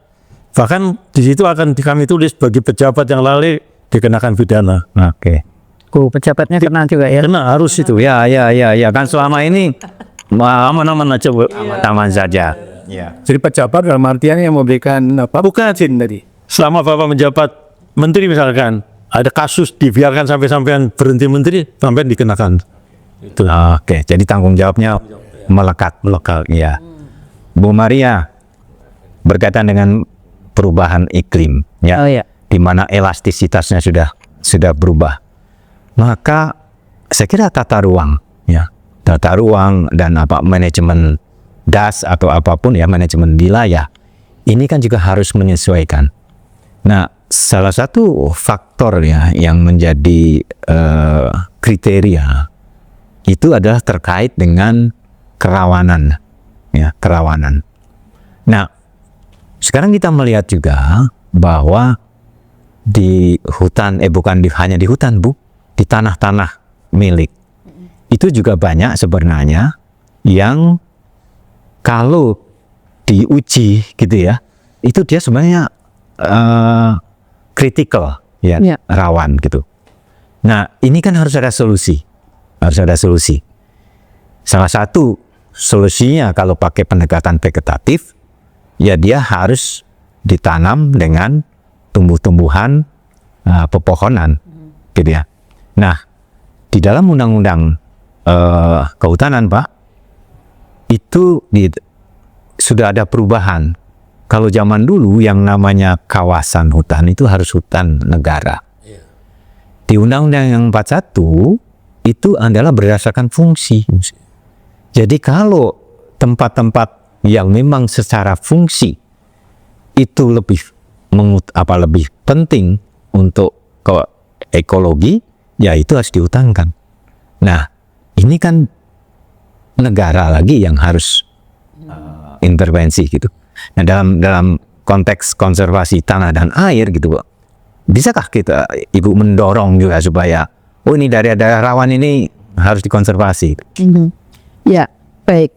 Bahkan di situ akan kami tulis bagi pejabat yang lalai dikenakan pidana. Oke. Pejabatnya kena juga ya. Karena harus itu. Ya kan selama ini aman-aman aja, Bu. Aman saja. Ya. Jadi pejabat dalam artian yang memberikan bukan izin tadi. Selama Bapak menjabat menteri misalkan, ada kasus dibiarkan sampai berhenti menteri, sampai dikenakan. Itu. Oke, jadi tanggung jawabnya melekat. Ya. Bu Maria, berkaitan dengan perubahan iklim, ya, Oh, ya. di mana elastisitasnya sudah berubah, maka saya kira tata ruang dan manajemen das atau apapun ya, manajemen wilayah ini kan juga harus menyesuaikan. Nah, salah satu faktor ya yang menjadi kriteria itu adalah terkait dengan kerawanan. Nah, sekarang kita melihat juga bahwa di hutan, hanya di hutan, Bu, di tanah-tanah milik, itu juga banyak sebenarnya yang kalau diuji gitu ya, itu dia sebenarnya kritikal, rawan gitu. Nah, ini kan harus ada solusi. Salah satu solusinya kalau pakai pendekatan vegetatif, ya dia harus ditanam dengan tumbuh-tumbuhan pepohonan, gitu ya. Nah, di dalam undang-undang kehutanan, Pak, itu sudah ada perubahan. Kalau zaman dulu yang namanya kawasan hutan itu harus hutan negara. Di Undang-Undang yang 41 itu adalah berdasarkan fungsi. Jadi kalau tempat-tempat yang memang secara fungsi itu lebih penting untuk ekologi, ya itu harus dihutankan. Nah, ini kan negara lagi yang harus intervensi gitu. Nah, dalam konteks konservasi tanah dan air gitu, bisakah kita, Ibu, mendorong juga supaya ini daerah rawan ini harus dikonservasi? Ya, baik.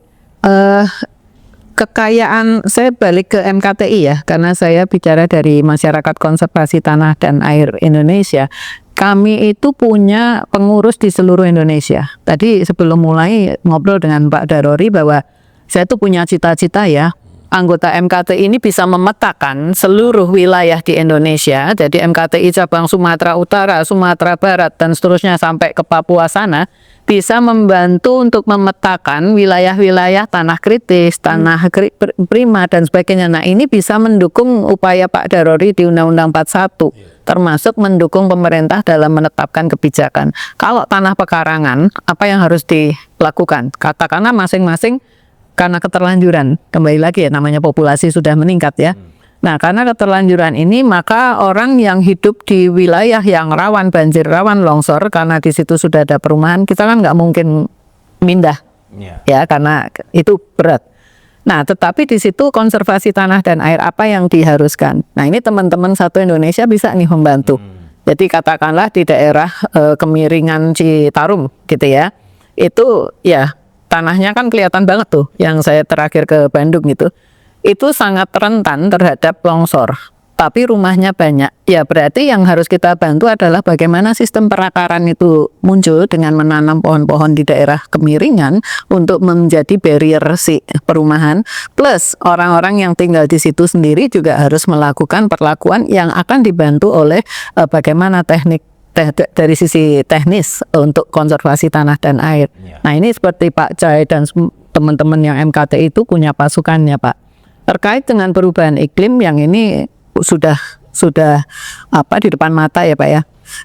Kekayaan, saya balik ke MKTI ya, karena saya bicara dari Masyarakat Konservasi Tanah dan Air Indonesia. Kami itu punya pengurus di seluruh Indonesia. Tadi sebelum mulai ngobrol dengan Pak Darori bahwa saya tuh punya cita-cita ya, anggota MKTI ini bisa memetakan seluruh wilayah di Indonesia. Jadi MKTI cabang Sumatera Utara, Sumatera Barat, dan seterusnya sampai ke Papua sana, bisa membantu untuk memetakan wilayah-wilayah tanah kritis, tanah prima, dan sebagainya. Nah, ini bisa mendukung upaya Pak Darori di Undang-Undang 41, termasuk mendukung pemerintah dalam menetapkan kebijakan. Kalau tanah pekarangan, apa yang harus dilakukan? Katakanlah masing-masing karena keterlanjuran, kembali lagi ya, namanya populasi sudah meningkat ya. Nah, karena keterlanjuran ini, maka orang yang hidup di wilayah yang rawan banjir, rawan longsor, karena di situ sudah ada perumahan, kita kan nggak mungkin pindah, ya, karena itu berat. Nah, tetapi di situ konservasi tanah dan air apa yang diharuskan? Nah, ini teman-teman Satu Indonesia bisa nih membantu. Jadi katakanlah di daerah Kemiringan Citarum, gitu ya, itu ya, tanahnya kan kelihatan banget tuh, yang saya terakhir ke Bandung itu sangat rentan terhadap longsor, tapi rumahnya banyak. Ya berarti yang harus kita bantu adalah bagaimana sistem perakaran itu muncul dengan menanam pohon-pohon di daerah kemiringan untuk menjadi barrier si perumahan. Plus orang-orang yang tinggal di situ sendiri juga harus melakukan perlakuan yang akan dibantu oleh bagaimana teknik dari sisi teknis untuk konservasi tanah dan air. Nah, ini seperti Pak Cai dan teman-teman yang MKT itu punya pasukannya, Pak. Terkait dengan perubahan iklim yang ini sudah di depan mata ya, Pak ya.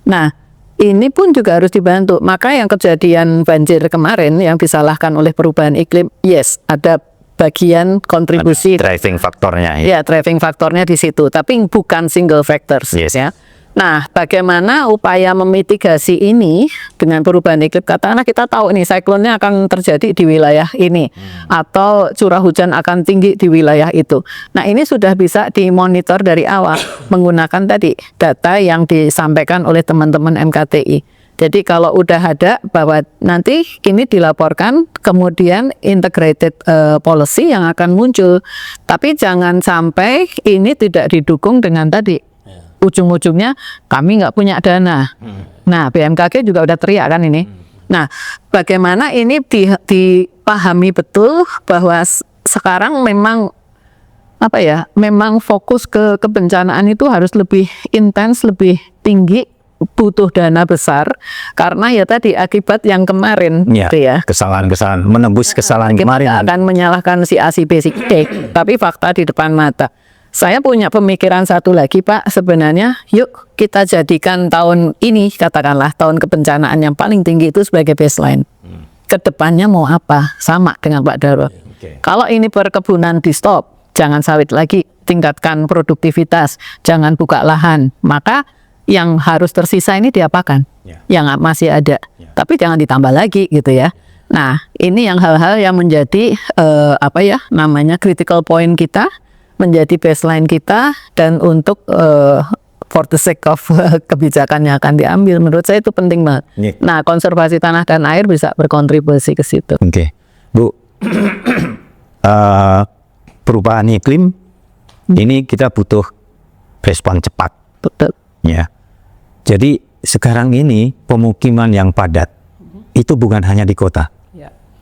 Nah, ini pun juga harus dibantu. Maka yang kejadian banjir kemarin yang disalahkan oleh perubahan iklim, yes, ada bagian kontribusi driving faktornya ya, driving faktornya di situ, tapi bukan single factors ya. Nah, bagaimana upaya memitigasi ini dengan perubahan iklim? Katakanlah kita tahu nih siklonnya akan terjadi di wilayah ini atau curah hujan akan tinggi di wilayah itu. Nah, ini sudah bisa dimonitor dari awal menggunakan tadi data yang disampaikan oleh teman-teman MKTI. Jadi kalau udah ada bahwa nanti ini dilaporkan, kemudian integrated policy yang akan muncul. Tapi jangan sampai ini tidak didukung dengan tadi. Ujung-ujungnya kami nggak punya dana. Nah, BMKG juga udah teriak kan ini. Nah, bagaimana ini dipahami betul bahwa sekarang memang memang fokus ke kebencanaan itu harus lebih intens, lebih tinggi, butuh dana besar karena ya tadi akibat yang kemarin gitu ya. Kesalahan-kesalahan, menebus kesalahan kemarin. Kita akan menyalahkan si A, si B, si D, tapi fakta di depan mata. Saya punya pemikiran satu lagi Pak, sebenarnya yuk kita jadikan tahun ini katakanlah tahun kebencanaan yang paling tinggi itu sebagai baseline. Kedepannya mau apa? Sama dengan Pak Darwo. Kalau ini perkebunan di stop, jangan sawit lagi, tingkatkan produktivitas, jangan buka lahan, maka yang harus tersisa ini diapakan? Yang masih ada, tapi jangan ditambah lagi gitu ya. Nah, ini yang hal-hal yang menjadi critical point kita, menjadi baseline kita, dan untuk for the sake of kebijakan yang akan diambil, menurut saya itu penting banget. Nah, konservasi tanah dan air bisa berkontribusi ke situ. Oke, Bu, perubahan iklim ini kita butuh respon cepat. Betul. Ya, jadi sekarang ini pemukiman yang padat itu bukan hanya di kota,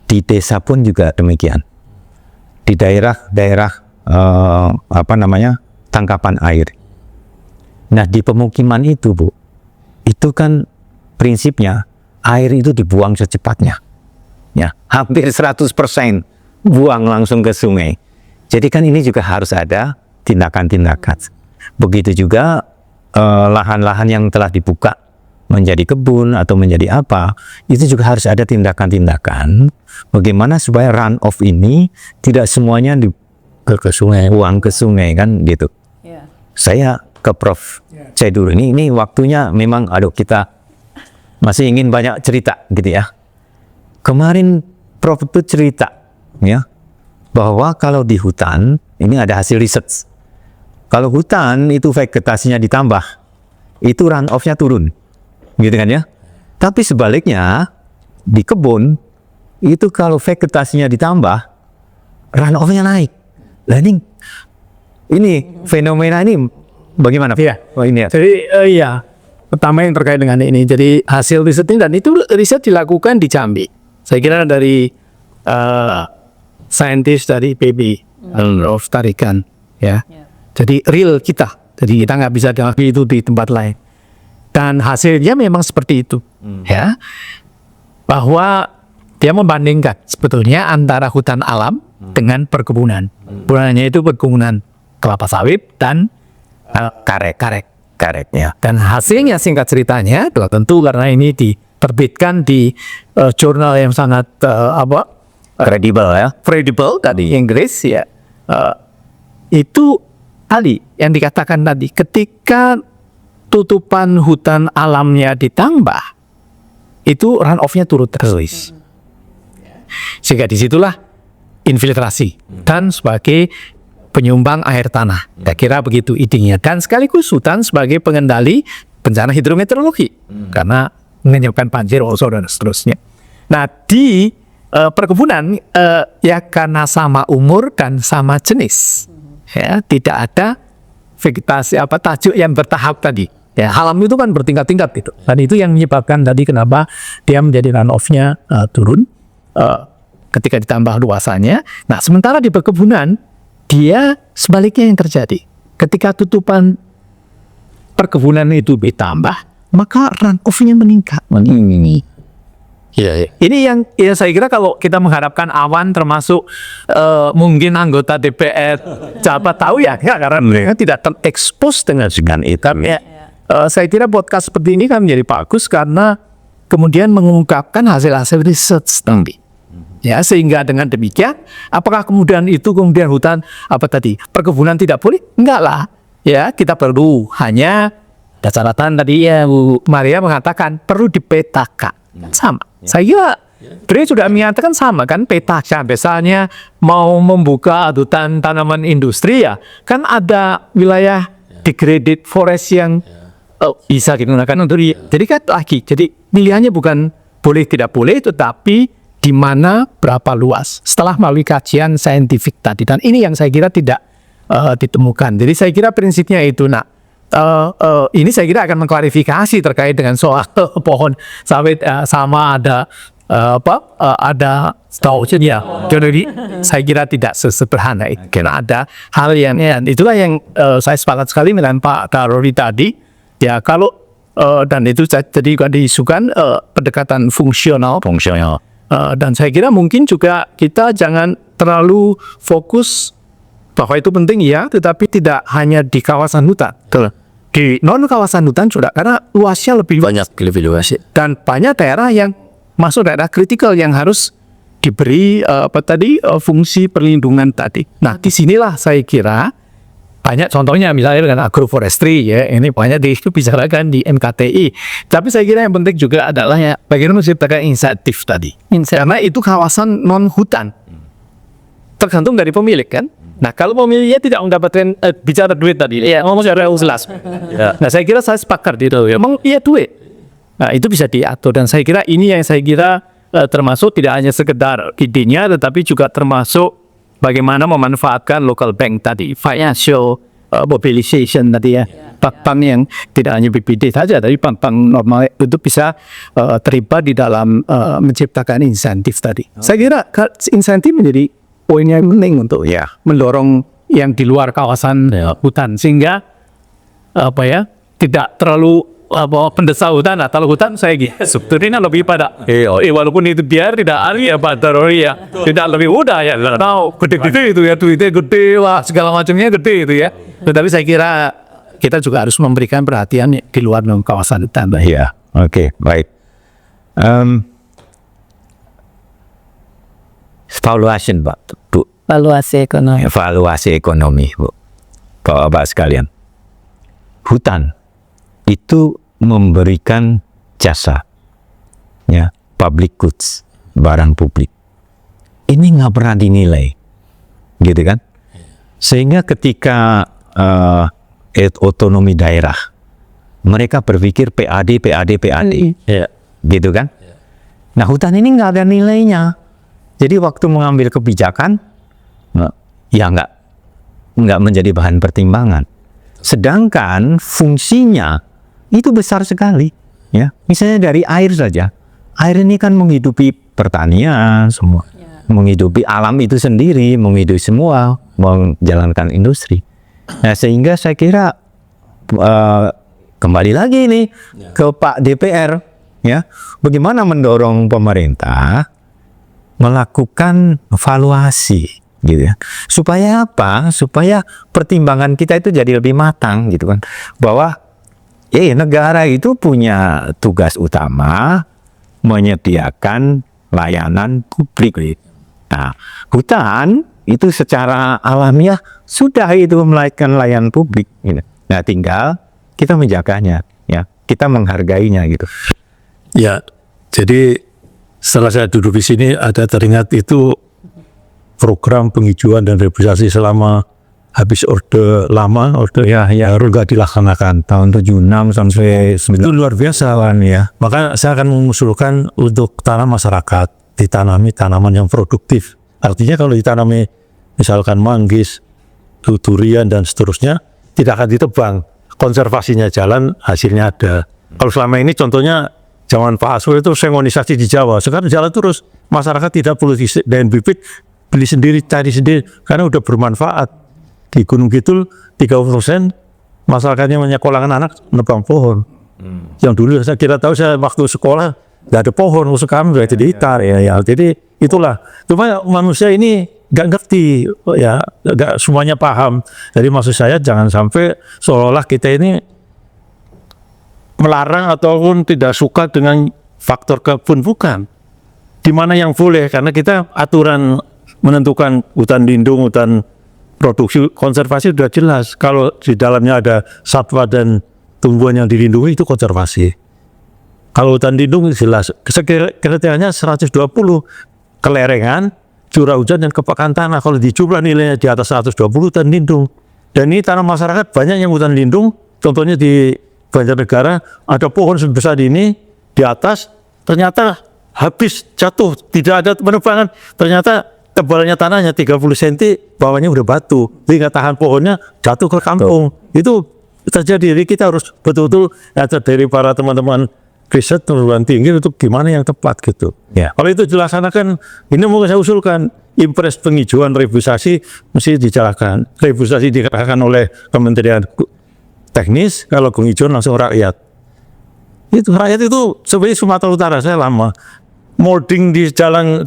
di desa pun juga demikian. Di daerah-daerah tangkapan air. Nah, di pemukiman itu, Bu, itu kan prinsipnya air itu dibuang secepatnya. Ya, hampir 100% buang langsung ke sungai. Jadi kan ini juga harus ada tindakan-tindakan. Begitu juga lahan-lahan yang telah dibuka menjadi kebun atau menjadi apa, itu juga harus ada tindakan-tindakan bagaimana supaya runoff ini tidak semuanya ke sungai, buang ke sungai kan gitu. Saya ke Prof. C dulu, ini waktunya memang kita masih ingin banyak cerita gitu ya. Kemarin Prof itu cerita ya bahwa kalau di hutan ini ada hasil riset. Kalau hutan itu vegetasinya ditambah, itu runoff-nya turun. Gitu kan ya. Tapi sebaliknya di kebun itu kalau vegetasinya ditambah, runoff-nya naik. Lah ini fenomena ini bagaimana? Iya. Ini ya. Jadi pertama yang terkait dengan ini, jadi hasil riset ini, dan itu riset dilakukan di Jambi. Saya kira dari saintis dari PB of Tarikan, ya. Jadi real kita. Jadi kita nggak bisa diakui itu di tempat lain. Dan hasilnya memang seperti itu, ya. Bahwa dia membandingkan sebetulnya antara hutan alam dengan perkebunan. Perkebunannya itu perkebunan kelapa sawit dan karet ya. Dan hasilnya singkat ceritanya, tentu karena ini diterbitkan di jurnal yang sangat kredibel tadi Inggris ya. Itu tadi yang dikatakan tadi, ketika tutupan hutan alamnya ditambah, itu runoff-nya turun terus. Sehingga disitulah infiltrasi dan sebagai penyumbang air tanah. Saya kira begitu idenya. Dan sekaligus hutan sebagai pengendali bencana hidrometeorologi karena menyebabkan banjir, longsor dan seterusnya. Nah, di perkebunan ya karena sama umur dan sama jenis, ya tidak ada vegetasi tajuk yang bertahap tadi. Ya, alam itu kan bertingkat-tingkat gitu. Dan itu yang menyebabkan tadi kenapa dia menjadi runoff-nya turun ketika ditambah luasannya. Nah, sementara di perkebunan dia sebaliknya yang terjadi. Ketika tutupan perkebunan itu ditambah, maka runoff-nya meningkat. Ini yang saya kira kalau kita mengharapkan awan termasuk mungkin anggota DPR siapa tahu ya karena mereka tidak terekspos dengan itu. Saya kira podcast seperti ini kan menjadi bagus karena kemudian mengungkapkan hasil-hasil research tadi. Ya, sehingga dengan demikian, apakah kemudian hutan perkebunan tidak boleh? Enggak lah. Ya, kita perlu hanya ada catatan tadi ya Bu Maria mengatakan perlu dipetakan. Sama. Saya kira beliau sudah menyatakan sama kan, petakan. Misalnya mau membuka hutan tanaman industri ya, kan ada wilayah degraded forest yang bisa digunakan untuk jadi kan lagi. Jadi pilihannya bukan boleh tidak boleh, tetapi di mana berapa luas. Setelah melalui kajian saintifik tadi, dan ini yang saya kira tidak ditemukan. Jadi saya kira prinsipnya itu. Nah, ini saya kira akan mengklarifikasi terkait dengan soal pohon sawit sama ada ada staunya. Jadi saya kira tidak sesederhana itu. Karena ada hal yang itulah yang saya sepakat sekali dengan Pak Karori tadi. Ya kalau dan itu jadi juga diisukan pendekatan fungsional. Dan saya kira mungkin juga kita jangan terlalu fokus bahwa itu penting ya, tetapi tidak hanya di kawasan hutan. Di non kawasan hutan sudah, karena luasnya lebih luas dan banyak daerah yang masuk daerah kritikal yang harus diberi fungsi perlindungan tadi. Nah, disinilah saya kira banyak contohnya misalnya dengan agroforestry ya, ini banyak dibicarakan di MKTI. Tapi saya kira yang penting juga adalah ya bagaimana menciptakan insentif tadi. Karena itu kawasan non hutan. Tergantung dari pemilik kan. Nah, kalau pemiliknya tidak mendapatkan bicara duit tadi, ya ngomong secara jelas. Nah, saya kira saya sepakat itu ya. Memang iya duit. Nah, itu bisa diatur, dan saya kira ini yang saya kira termasuk tidak hanya sekedar idenya, tetapi juga termasuk bagaimana memanfaatkan local bank tadi, financial mobilization tadi ya. Bank-bank yang tidak hanya BPD saja, tapi bank-bank normal itu bisa terlibat di dalam menciptakan insentif tadi. Saya kira insentif menjadi poin yang penting untuk mendorong yang di luar kawasan hutan, sehingga tidak terlalu pendesa hutan. Nah, kalau hutan saya sebetulnya lebih pada walaupun itu biar tidak ahli ya Pak Karori ya, tidak lebih mudah ya, gede-gede itu ya, duitnya gede, wah segala macamnya gede itu ya. Tetapi saya kira kita juga harus memberikan perhatian di luar kawasan hutan. Ya, oke, baik. Evaluation, Pak, Bu. Evaluasi ekonomi, Bu. Bapak sekalian. Hutan itu memberikan jasa, ya, public goods, barang publik. Ini nggak pernah dinilai, gitu kan? Sehingga ketika otonomi daerah, mereka berpikir PAD, gitu kan? Nah, hutan ini nggak ada nilainya. Jadi waktu mengambil kebijakan, ya nggak menjadi bahan pertimbangan. Sedangkan fungsinya itu besar sekali, ya. Misalnya dari air saja, air ini kan menghidupi pertanian semua, menghidupi alam itu sendiri, menghidupi semua, menjalankan industri. Nah, sehingga saya kira kembali lagi nih ke Pak DPR, ya, bagaimana mendorong pemerintah melakukan evaluasi, gitu ya. Supaya apa? Supaya pertimbangan kita itu jadi lebih matang, gitu kan. Bahwa negara itu punya tugas utama menyediakan layanan publik. Nah, hutan itu secara alamiah sudah itu melakukan layanan publik, gitu. Nah, tinggal kita menjaganya, ya. Kita menghargainya, gitu. Ya, jadi setelah saya duduk di sini ada teringat itu program penghijauan dan reboisasi selama habis orde lama, baru nggak dilaksanakan tahun 76 sampai 9. Itu luar biasa kan ya. Maka saya akan mengusulkan untuk tanam masyarakat ditanami tanaman yang produktif. Artinya kalau ditanami misalkan manggis, durian dan seterusnya tidak akan ditebang. Konservasinya jalan, hasilnya ada. Kalau selama ini contohnya zaman Pak Aswar itu sengonisasi di Jawa, sekarang jalan terus, masyarakat tidak perlu dan bibit, beli sendiri, cari sendiri, karena udah bermanfaat. Di Gunung Kidul 30% masyarakatnya menyekolahkan anak nebang pohon. Yang dulu saya kira tahu, saya waktu sekolah nggak ada pohon, usul kami berarti di Itar ya. Jadi itulah, cuma manusia ini nggak ngerti ya, nggak semuanya paham. Jadi maksud saya jangan sampai seolah-olah kita ini melarang ataupun tidak suka dengan faktor kebun, bukan. Di mana yang boleh, karena kita aturan menentukan hutan lindung, hutan produksi konservasi sudah jelas. Kalau di dalamnya ada satwa dan tumbuhan yang dilindungi itu konservasi. Kalau hutan lindung jelas kriterianya 120, kelerengan, curah hujan dan kepekaan tanah. Kalau dijumlah nilainya di atas 120 hutan lindung. Dan ini tanah masyarakat banyak yang hutan lindung. Contohnya di Banjarnegara ada pohon sebesar ini di atas, ternyata habis jatuh, tidak ada penebangan. Ternyata tebalnya tanahnya 30 cm, bawahnya udah batu, sehingga tahan pohonnya jatuh ke kampung. Itu terjadi. Jadi kita harus betul-betul dari para teman-teman riset perguruan tinggi untuk gimana yang tepat gitu. Ya. Kalau itu dilaksanakan, ini mau saya usulkan, impres penghijauan reboisasi mesti dijalankan. Reboisasi dikerahkan oleh Kementerian Teknis, kalau penghijauan langsung rakyat. Itu rakyat itu sebenarnya Sumatera Utara saya lama. Molding di jalan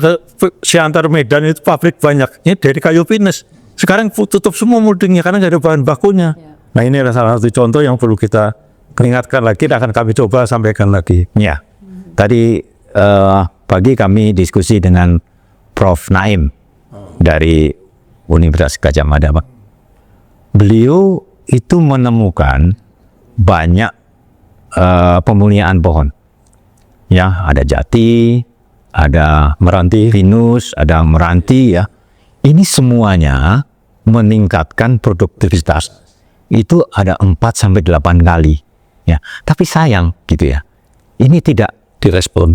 Siantar Medan itu pabrik banyak, ini dari kayu pinus. Sekarang tutup semua moldingnya karena nggak ada bahan bakunya. Nah ini adalah salah satu contoh yang perlu kita ingatkan lagi, akan kami coba sampaikan lagi. Ya, tadi pagi kami diskusi dengan Prof. Naim dari Universitas Gadjah Mada, Pak. Beliau itu menemukan banyak pemuliaan pohon. Ya, ada jati, ada meranti, pinus, ada meranti ya. Ini semuanya meningkatkan produktivitas. Itu ada 4-8 kali. Ya, tapi sayang gitu ya. Ini tidak direspon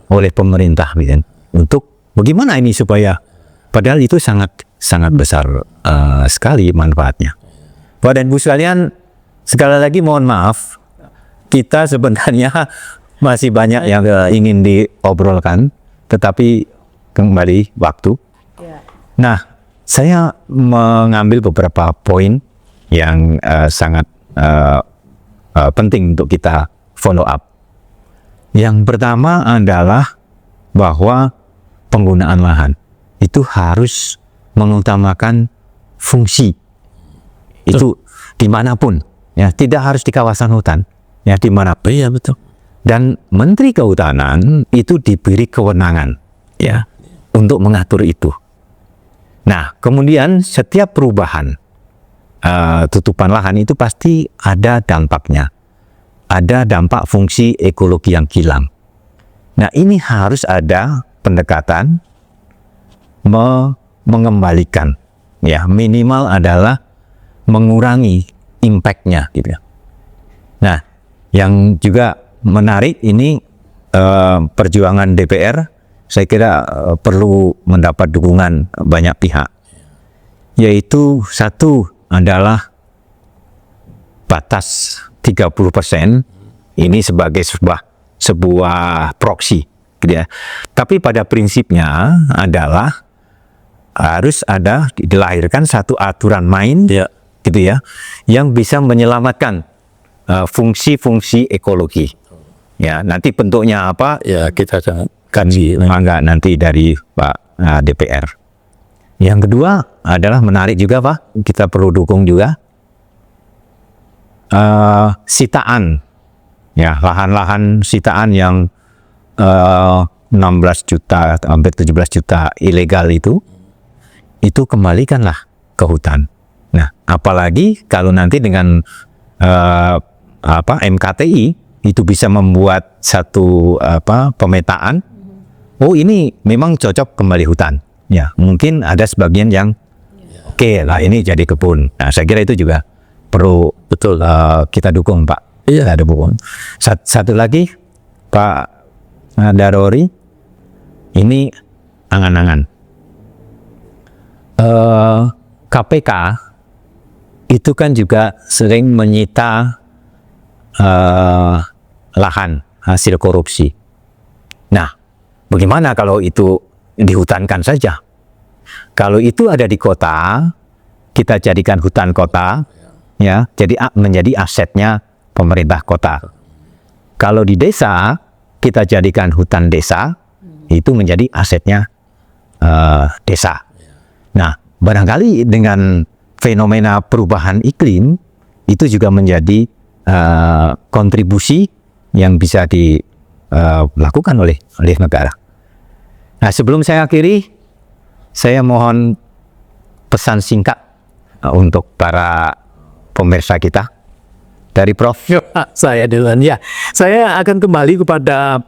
oleh pemerintah gitu, untuk bagaimana ini supaya padahal itu sangat besar sekali manfaatnya. Bapak dan Ibu sekalian, sekali lagi mohon maaf, kita sebenarnya masih banyak yang ingin diobrolkan, tetapi kembali waktu. Nah, saya mengambil beberapa poin yang sangat penting untuk kita follow up. Yang pertama adalah bahwa penggunaan lahan itu harus mengutamakan fungsi. Itu dimanapun, ya, tidak harus di kawasan hutan, ya, dimanapun. Iya betul. Dan Menteri Kehutanan itu diberi kewenangan, ya, untuk mengatur itu. Nah, kemudian setiap perubahan tutupan lahan itu pasti ada dampaknya. Ada dampak fungsi ekologi yang hilang. Nah, ini harus ada pendekatan mengembalikan, ya, minimal adalah mengurangi impact-nya gitu ya. Nah, yang juga menarik ini perjuangan DPR, saya kira perlu mendapat dukungan banyak pihak. Yaitu satu adalah batas 30% ini sebagai sebuah proksi gitu ya. Tapi pada prinsipnya adalah harus ada dilahirkan satu aturan main ya, gitu ya, yang bisa menyelamatkan fungsi-fungsi ekologi. Ya, nanti bentuknya apa ya kita kaji mangga nanti dari Pak DPR. Yang kedua adalah menarik juga Pak, kita perlu dukung juga sitaan, ya, lahan-lahan sitaan yang 16 juta hampir 17 juta ilegal itu kembalikanlah ke hutan. Nah, apalagi kalau nanti dengan MKTI itu bisa membuat satu pemetaan, oh ini memang cocok kembali hutan. Ya, mungkin ada sebagian yang oke lah ini jadi kebun. Nah, saya kira itu juga perlu betul kita dukung Pak. Iya, ada dukung. Satu lagi Pak Darori, ini angan-angan. KPK itu kan juga sering menyita lahan hasil korupsi. Nah, bagaimana kalau itu dihutankan saja? Kalau itu ada di kota, kita jadikan hutan kota, ya, jadi menjadi asetnya pemerintah kota. Kalau di desa, kita jadikan hutan desa, itu menjadi asetnya desa. Nah, barangkali dengan fenomena perubahan iklim, itu juga menjadi kontribusi yang bisa dilakukan oleh negara. Nah, sebelum saya akhiri, saya mohon pesan singkat untuk para pemirsa kita Dari Prof. Saya duluan ya. Saya akan kembali kepada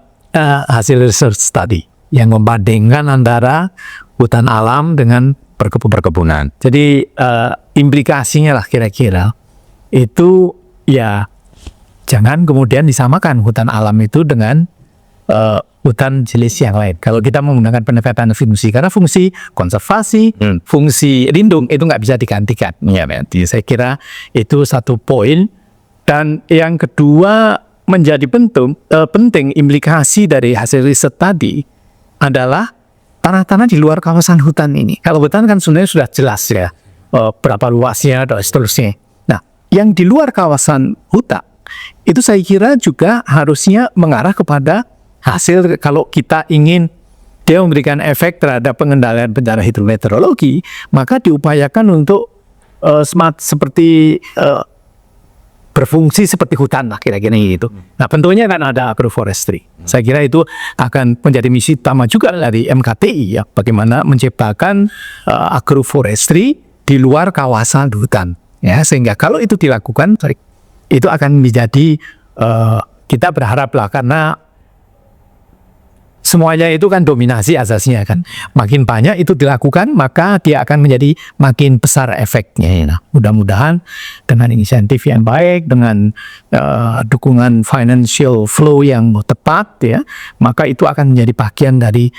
hasil research tadi yang membandingkan antara hutan alam dengan perkebunan. Jadi implikasinya lah kira-kira itu ya jangan kemudian disamakan hutan alam itu dengan hutan jenis yang lain. Kalau kita menggunakan pendekatan fungsi, karena fungsi konservasi, fungsi lindung itu nggak bisa digantikan. Ya, jadi saya kira itu satu poin. Dan yang kedua menjadi penting implikasi dari hasil riset tadi adalah tanah-tanah di luar kawasan hutan ini. Kalau hutan kan sebenarnya sudah jelas ya berapa luasnya dan seterusnya. Nah, yang di luar kawasan hutan itu saya kira juga harusnya mengarah kepada hasil kalau kita ingin dia memberikan efek terhadap pengendalian bencana hidrometeorologi, maka diupayakan untuk seperti berfungsi seperti hutan lah kira-kira gitu. Nah, tentunya kan ada agroforestry. Saya kira itu akan menjadi misi utama juga dari MKTI ya, bagaimana menciptakan agroforestry di luar kawasan hutan ya, sehingga kalau itu dilakukan itu akan menjadi kita berharap lah, karena semuanya itu kan dominasi asasnya kan. Makin banyak itu dilakukan, maka dia akan menjadi makin besar efeknya. Nah, mudah-mudahan dengan insentif yang baik, dengan dukungan financial flow yang tepat ya, maka itu akan menjadi bagian dari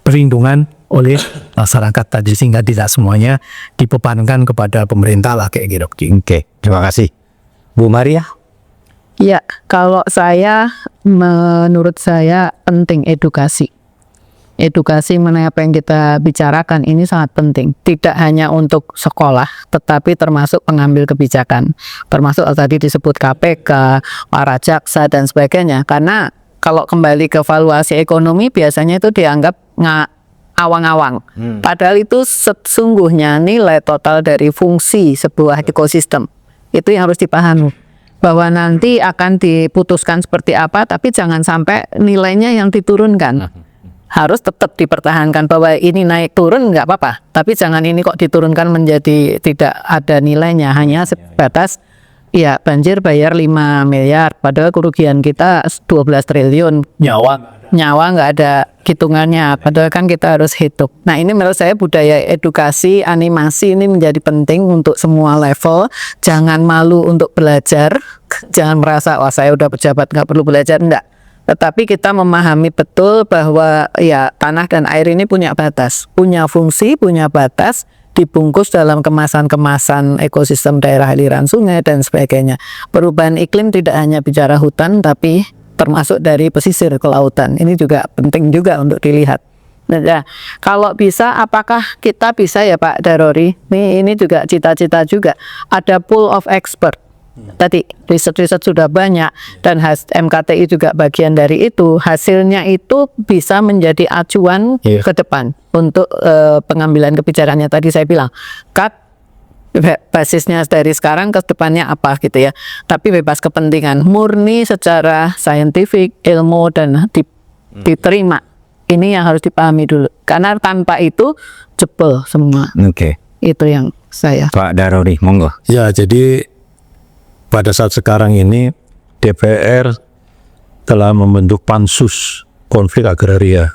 perlindungan oleh masyarakat tadi, sehingga tidak semuanya dibebankan kepada pemerintah lah kayak gitu. Oke, terima kasih. Bu Maria? Ya, kalau menurut saya penting edukasi. Edukasi mengenai apa yang kita bicarakan ini sangat penting. Tidak hanya untuk sekolah, tetapi termasuk pengambil kebijakan. Termasuk tadi disebut KPK, para jaksa, dan sebagainya. Karena kalau kembali ke valuasi ekonomi, biasanya itu dianggap awang-awang. Padahal itu sesungguhnya nilai total dari fungsi sebuah ekosistem. Itu yang harus dipahami. Bahwa nanti akan diputuskan seperti apa, tapi jangan sampai nilainya yang diturunkan. Harus tetap dipertahankan bahwa ini naik turun nggak apa-apa, tapi jangan ini kok diturunkan menjadi tidak ada nilainya, hanya sebatas ya banjir bayar 5 miliar, padahal kerugian kita 12 triliun. Nyawa nggak ada hitungannya, padahal kan kita harus hidup. Nah, ini menurut saya budaya edukasi, animasi ini menjadi penting untuk semua level. Jangan malu untuk belajar, jangan merasa wah saya udah pejabat nggak perlu belajar, enggak. Tetapi kita memahami betul bahwa ya tanah dan air ini punya batas, punya fungsi, punya batas, dibungkus dalam kemasan-kemasan ekosistem daerah aliran sungai dan sebagainya. Perubahan iklim tidak hanya bicara hutan, tapi termasuk dari pesisir ke lautan. Ini juga penting juga untuk dilihat. Nah, kalau bisa, apakah kita bisa ya Pak Darori? Ini juga cita-cita juga. Ada pool of expert. Tadi riset-riset sudah banyak dan MKTI juga bagian dari itu. Hasilnya itu bisa menjadi acuan ke depan untuk pengambilan kebijakannya. Tadi saya bilang, basisnya dari sekarang ke depannya apa gitu ya. Tapi bebas kepentingan, murni secara saintifik, ilmu dan diterima. Ini yang harus dipahami dulu. Karena tanpa itu jebol semua. Oke. Itu yang saya. Pak Darori, monggo. Ya, jadi pada saat sekarang ini DPR telah membentuk pansus konflik agraria.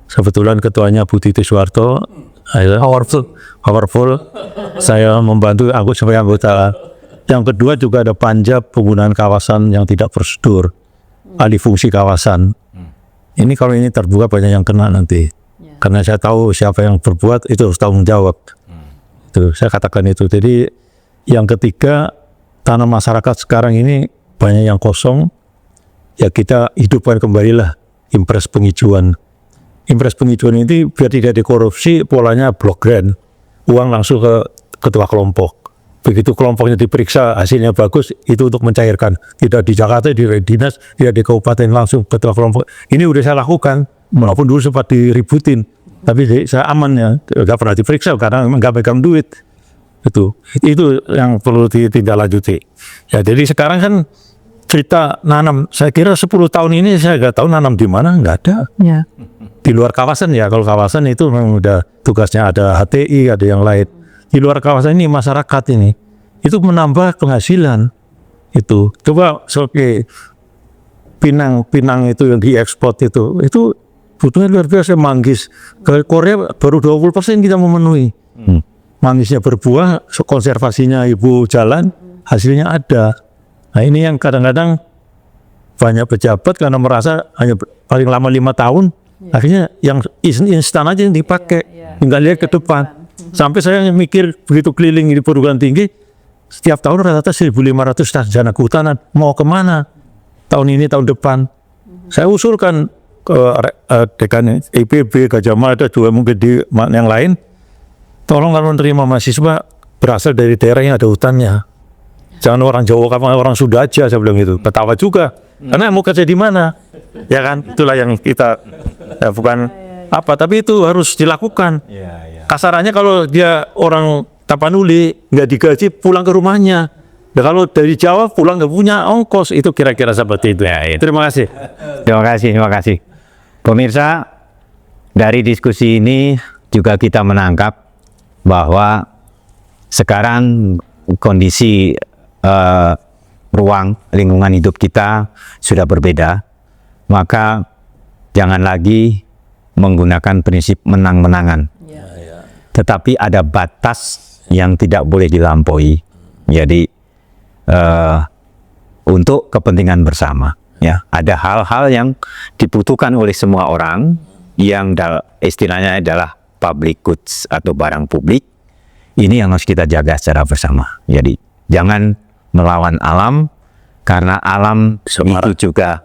Kebetulan ketuanya Bu Titi Soeharto, powerful. Saya membantu sebagai anggota. Yang kedua juga ada panja penggunaan kawasan yang tidak prosedur, alih fungsi kawasan. Ini kalau ini terbuka banyak yang kena nanti. Karena saya tahu siapa yang berbuat itu harus tanggung jawab. Itu saya katakan itu. Jadi yang ketiga, tanah masyarakat sekarang ini banyak yang kosong. Ya kita hidupkan kembalilah impres penghijauan. Impres penghijauan ini biar tidak dikorupsi, polanya blok grant, uang langsung ke ketua kelompok. Begitu kelompoknya diperiksa hasilnya bagus, itu untuk mencairkan. Tidak di Jakarta, di dinas, tidak di kabupaten, langsung ketua kelompok. Ini udah saya lakukan, walaupun dulu sempat diributin, tapi saya aman ya, nggak pernah diperiksa karena memang nggak pegang duit. Itu yang perlu ditindaklanjuti. Ya jadi sekarang kan cerita nanam, saya kira 10 tahun ini saya nggak tahu nanam di mana, nggak ada. Ya. Di luar kawasan ya, kalau kawasan itu memang udah tugasnya ada HTI, ada yang lain. Di luar kawasan ini masyarakat ini itu menambah penghasilan. Itu coba seperti pinang itu yang diekspor itu butuhnya luar biasa. Manggis ke Korea baru 20% kita memenuhi. Manggisnya berbuah, konservasinya ibu jalan, hasilnya ada. Nah ini yang kadang-kadang banyak pejabat karena merasa hanya paling lama 5 tahun, akhirnya yang instan aja yang dipakai, tinggal lihat ke depan. Sampai saya mikir begitu keliling di perguruan tinggi, setiap tahun rata-rata 1.500 sarjana kehutanan, mau kemana? Tahun ini, tahun depan. Saya usulkan ke dekan IPB, Gajah Mada, juga mungkin di yang lain, tolong kalau menerima mahasiswa berasal dari daerah yang ada hutannya. Jangan orang Jawa, orang Sunda aja, saya bilang gitu. Ketawa juga. Karena mau kerja di mana? Ya kan, itulah yang kita, ya bukan apa, tapi itu harus dilakukan. Kasarannya kalau dia orang Tapanuli, nggak digaji, pulang ke rumahnya. Ya, kalau dari Jawa pulang nggak punya ongkos, itu kira-kira seperti itu. Terima kasih. Terima kasih. Pemirsa, dari diskusi ini juga kita menangkap bahwa sekarang kondisi ruang lingkungan hidup kita sudah berbeda, maka jangan lagi menggunakan prinsip menang-menangan, tetapi ada batas yang tidak boleh dilampaui. Jadi untuk kepentingan bersama, ya, ada hal-hal yang dibutuhkan oleh semua orang yang istilahnya adalah public goods atau barang publik. Ini yang harus kita jaga secara bersama. Jadi jangan melawan alam, karena alam itu juga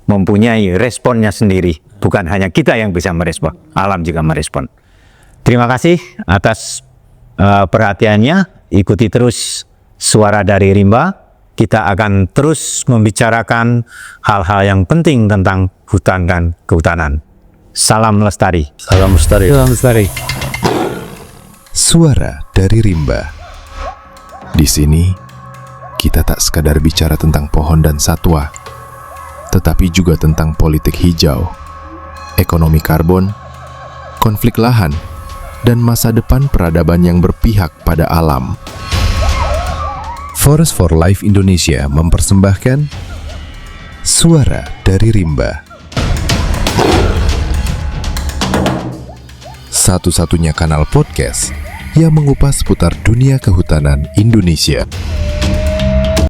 mempunyai responnya sendiri. Bukan hanya kita yang bisa merespon, alam juga merespon. Terima kasih atas perhatiannya. Ikuti terus Suara dari Rimba. Kita akan terus membicarakan hal-hal yang penting tentang hutan dan kehutanan. Salam lestari. Salam lestari. Salam lestari. Suara dari Rimba. Di sini, kita tak sekadar bicara tentang pohon dan satwa, tetapi juga tentang politik hijau, ekonomi karbon, konflik lahan, dan masa depan peradaban yang berpihak pada alam. Forest for Life Indonesia mempersembahkan Suara dari Rimba. Satu-satunya kanal podcast yang mengupas seputar dunia kehutanan Indonesia.